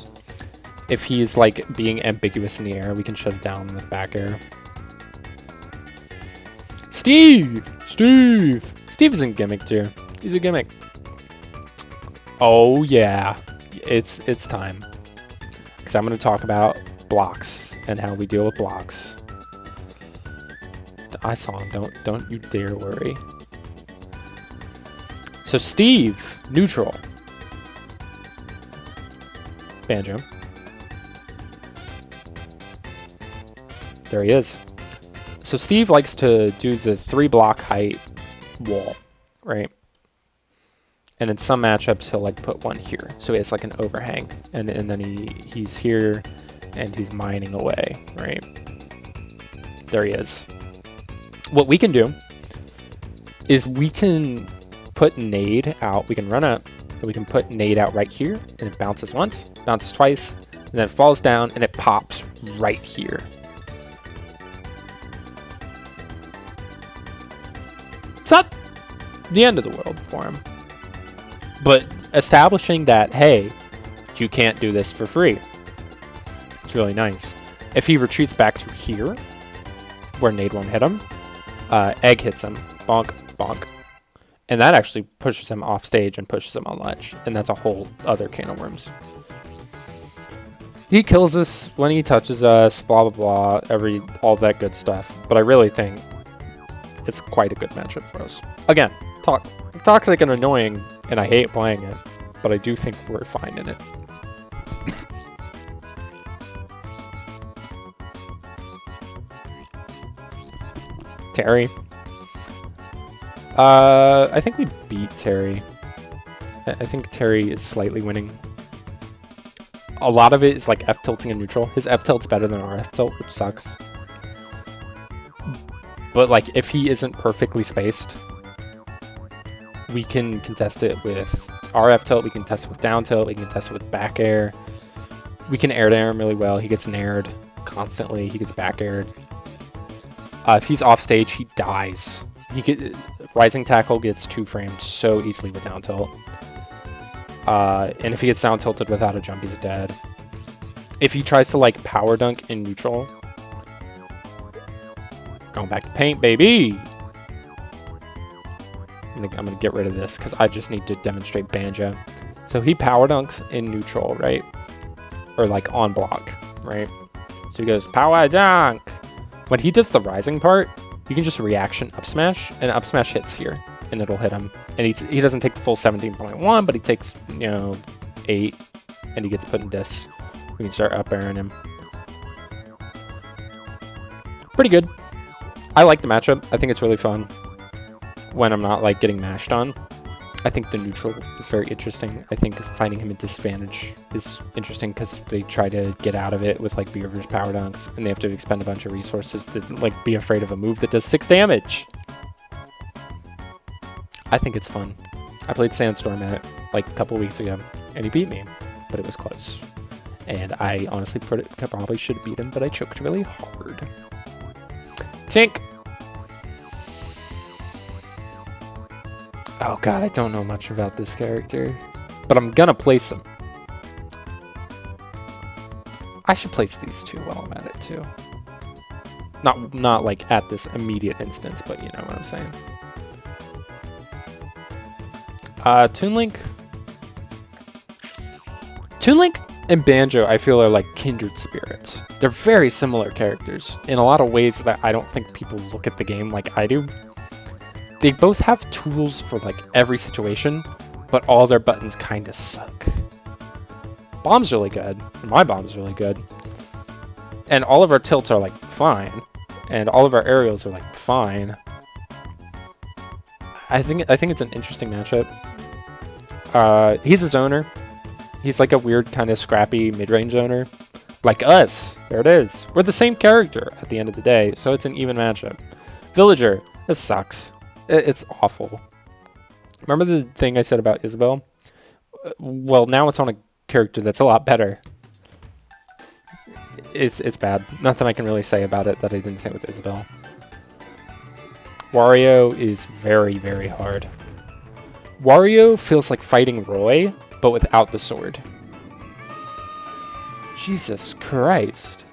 If he's like being ambiguous in the air, we can shut it down with back air. Steve is a gimmick too. He's a gimmick. Oh yeah, it's time. Because I'm going to talk about blocks and how we deal with blocks. I saw him. Don't you dare worry. So Steve, neutral. Banjo. There he is. So Steve likes to do the 3-block height wall, right? And in some matchups, he'll like put one here. So he has like an overhang. And then he's here and he's mining away, right? There he is. What we can do is we can put nade out. We can run up and we can put nade out right here. And it bounces once, bounces twice, and then it falls down and it pops right here. It's not the end of the world for him. But establishing that, hey, you can't do this for free. It's really nice. If he retreats back to here, where nade won't hit him, egg hits him. Bonk, bonk. And that actually pushes him off stage and pushes him on ledge. And that's a whole other can of worms. He kills us when he touches us, blah, blah, blah, all that good stuff. But I really think it's quite a good matchup for us. Again, toxic and annoying, and I hate playing it, but I do think we're fine in it. Terry. I think we beat Terry. I think Terry is slightly winning. A lot of it is like F-tilting and neutral. His F-tilt's better than our F-tilt, which sucks. But like, if he isn't perfectly spaced, we can contest it with our F-tilt, we can test it with down tilt, we can test it with back air. We can air to air him really well. He gets naired constantly, he gets back aired. If he's off stage, he dies. Rising Tackle gets 2 framed so easily with down tilt. And if he gets down tilted without a jump, he's dead. If he tries to like power dunk in neutral, going back to paint, baby. I'm gonna get rid of this because I just need to demonstrate Banjo. So he power dunks in neutral, right? Or like on block, right? So he goes power dunk. When he does the rising part, you can just reaction up smash, and up smash hits here, and it'll hit him. And he doesn't take the full 17.1, but he takes, you know, 8, and he gets put in dis. We can start up airing him. Pretty good. I like the matchup. I think it's really fun when I'm not like getting mashed on. I think the neutral is very interesting. I think finding him at disadvantage is interesting because they try to get out of it with like Beaver's power dunks, and they have to expend a bunch of resources to like be afraid of a move that does 6 damage. I think it's fun. I played Sandstorm at it like a couple weeks ago, and he beat me, but it was close. And I honestly probably should have beat him, but I choked really hard. Tink! Oh god, I don't know much about this character, but I'm gonna place him. I should place these two while I'm at it too. Not like at this immediate instance, but you know what I'm saying. Toon Link and Banjo, I feel, are like kindred spirits. They're very similar characters in a lot of ways that I don't think people look at the game like I do. They both have tools for like every situation, but all their buttons kind of suck. Bomb's really good, and my bomb's really good. And all of our tilts are like fine, and all of our aerials are like fine. I think it's an interesting matchup. He's a zoner. He's like a weird kind of scrappy mid-range zoner. Like us. There it is. We're the same character at the end of the day, so it's an even matchup. Villager. This sucks. It's awful. Remember the thing I said about Isabell? Well, now it's on a character that's a lot better. It's bad. Nothing I can really say about it that I didn't say with Isabell. Wario is very, very hard. Wario feels like fighting Roy, but without the sword. Jesus Christ.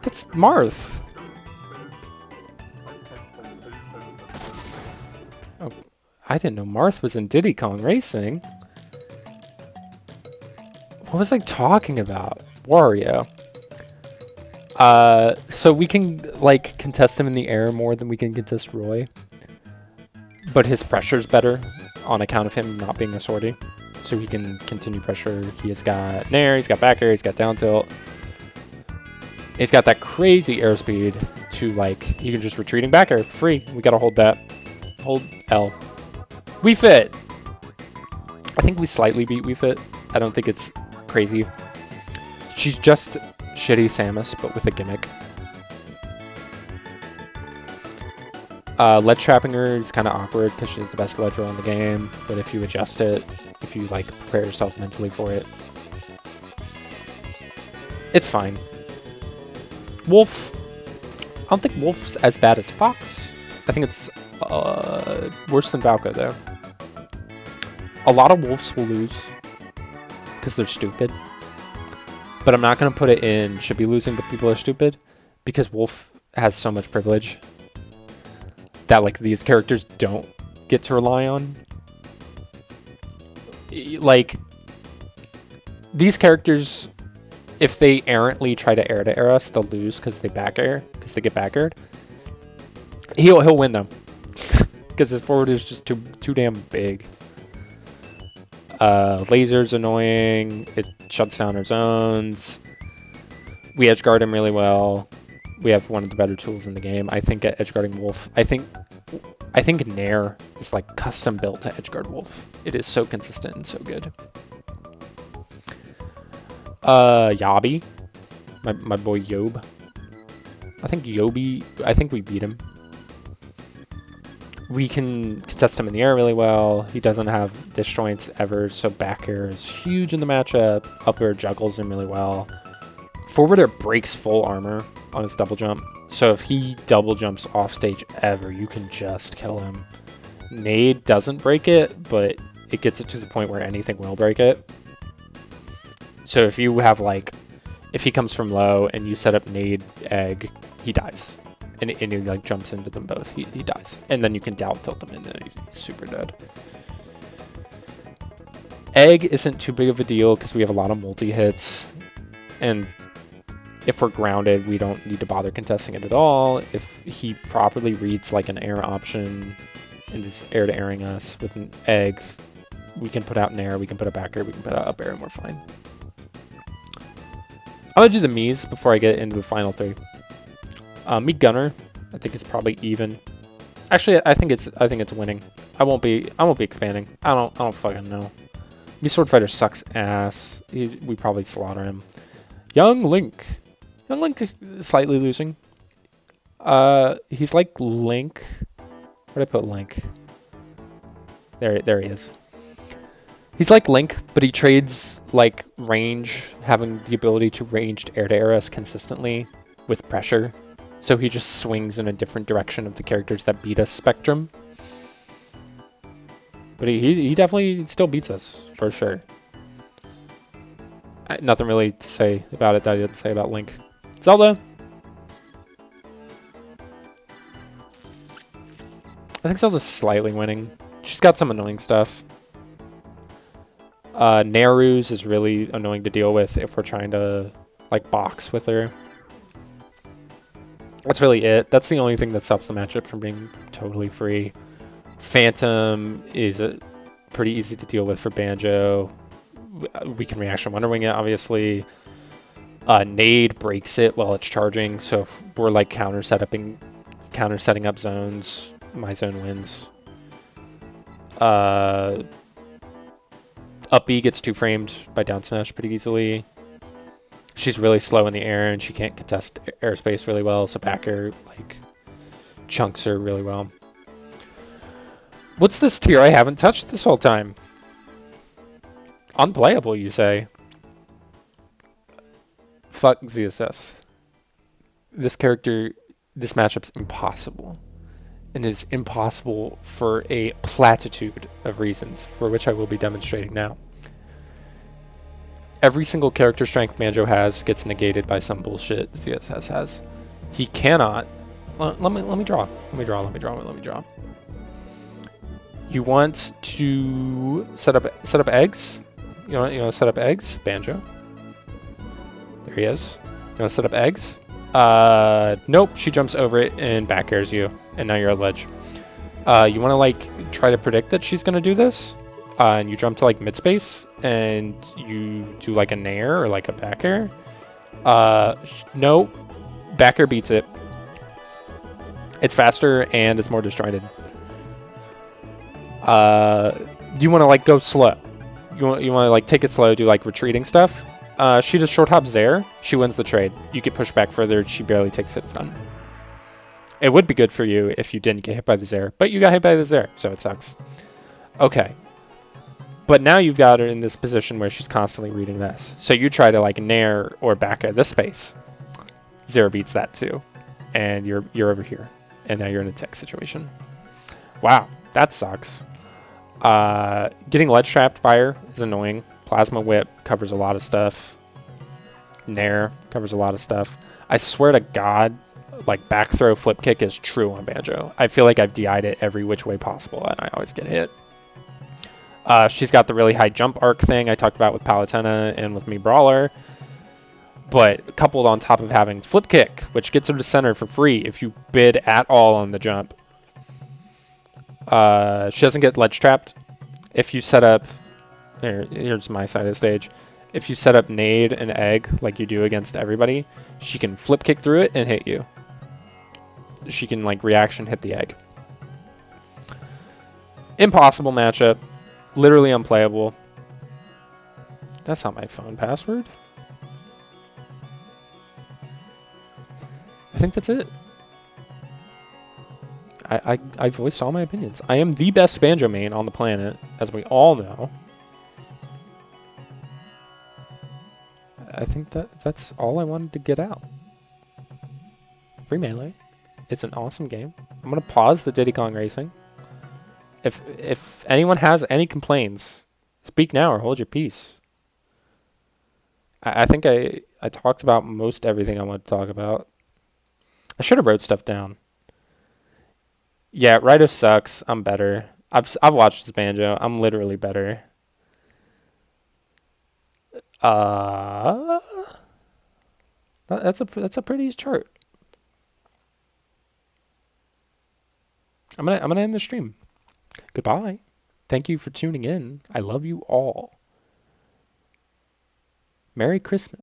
That's Marth. Oh, I didn't know Marth was in Diddy Kong Racing. What was I talking about? Wario. So we can, like, contest him in the air more than we can contest Roy. But his pressure's better on account of him not being a swordy. So he can continue pressure. He has got nair, he's got back air, he's got down tilt. He's got that crazy airspeed to, like, you can just retreating back air for free. We gotta hold that. Hold L. Wii Fit! I think we slightly beat Wii Fit. I don't think it's crazy. She's just shitty Samus, but with a gimmick. Ledge trapping her is kind of awkward because she's the best ledge roll in the game, but if you adjust it, if you like prepare yourself mentally for it, it's fine. Wolf. I don't think Wolf's as bad as Fox. I think it's worse than Valko though. A lot of Wolves will lose because they're stupid. But I'm not going to put it in should be losing but people are stupid, because Wolf has so much privilege that like these characters don't get to rely on. Like, these characters, if they errantly try to air us, they'll lose because they back air, because they get back aired. He'll win though, because his forward is just too damn big. Laser's annoying. It shuts down our zones. We edgeguard him really well. We have one of the better tools in the game, I think, at edgeguarding Wolf. I think Nair is like custom built to edgeguard Wolf. It is so consistent and so good. Yabi, my boy Yob. I think we beat him. We can contest him in the air really well. He doesn't have disjoints ever, so back air is huge in the matchup. Up air juggles him really well. Forward air breaks full armor on his double jump. So if he double jumps off stage ever, you can just kill him. Nade doesn't break it, but it gets it to the point where anything will break it. So if you have like, if he comes from low and you set up nade egg, he dies. And he like jumps into them both, he dies. And then you can down tilt him and then he's super dead. Egg isn't too big of a deal because we have a lot of multi-hits. And if we're grounded, we don't need to bother contesting it at all. If he properly reads like an air option and is air to airing us with an egg, we can put out an air, we can put a back air, we can put out up air, and we're fine. I'm gonna do the Mies before I get into the final three. Me Gunner, I think it's probably even. Actually, I think it's winning. I won't be expanding. I don't fucking know. Me Sword Fighter sucks ass. We probably slaughter him. Young Link is slightly losing. He's like Link. Where'd I put Link? There he is. He's like Link, but he trades like range, having the ability to ranged air to air us consistently with pressure. So he just swings in a different direction of the characters that beat us spectrum. But he definitely still beats us, for sure. Nothing really to say about it that I didn't say about Link. Zelda. I think Zelda's slightly winning. She's got some annoying stuff. Nehru's is really annoying to deal with if we're trying to like box with her. That's really it. That's the only thing that stops the matchup from being totally free. Phantom is pretty easy to deal with for Banjo. We can reaction Wonder Wing it, obviously. Nade breaks it while it's charging, so if we're like counter setting up zones, my zone wins. Up B gets 2-framed by down smash pretty easily. She's really slow in the air and she can't contest airspace really well, so back air like chunks her really well. What's this tier I haven't touched this whole time? Unplayable, you say? Fuck ZSS. This matchup's impossible. And it is impossible for a platitude of reasons, for which I will be demonstrating now. Every single character strength Banjo has gets negated by some bullshit ZSS has. He cannot... Let me draw. You want to set up eggs? You want to set up eggs? Banjo. There he is. You want to set up eggs? Nope, she jumps over it and back airs you, and now you're at ledge. You want to like try to predict that she's gonna do this, and you jump to like mid space and you do like a nair or like a back air. Nope, back air beats it. It's faster and it's more disjointed. You want to like go slow. You want to like take it slow, do like retreating stuff. She just short hops there. She wins the trade. You get pushed back further. She barely takes it. It's done. It would be good for you if you didn't get hit by the Zair, but you got hit by the Zair, so it sucks. Okay. But now you've got her in this position where she's constantly reading this. So you try to like nair or back at this space. Zair beats that too. And you're over here. And now you're in a tech situation. Wow, that sucks. Getting ledge trapped by her is annoying. Plasma Whip covers a lot of stuff. Nair covers a lot of stuff. I swear to God, like back throw flip kick is true on Banjo. I feel like I've DI'd it every which way possible and I always get hit. She's got the really high jump arc thing I talked about with Palutena and with me Brawler. But coupled on top of having flip kick, which gets her to center for free if you bid at all on the jump. She doesn't get ledge trapped. If you set up... Here's my side of the stage. If you set up nade and egg like you do against everybody, she can flip kick through it and hit you. She can like reaction hit the egg. Impossible matchup. Literally unplayable. That's not my phone password. I think that's it. I voiced all my opinions. I am the best Banjo main on the planet, as we all know. I think that's all I wanted to get out. Free Melee. It's an awesome game. I'm gonna pause the Diddy Kong Racing. If anyone has any complaints, speak now or hold your peace. I think I talked about most everything I want to talk about. I should have wrote stuff down. Yeah, Rito sucks. I'm better. I've watched this Banjo. I'm literally better. That's a pretty chart. I'm gonna end the stream. Goodbye. Thank you for tuning in. I love you all. Merry Christmas.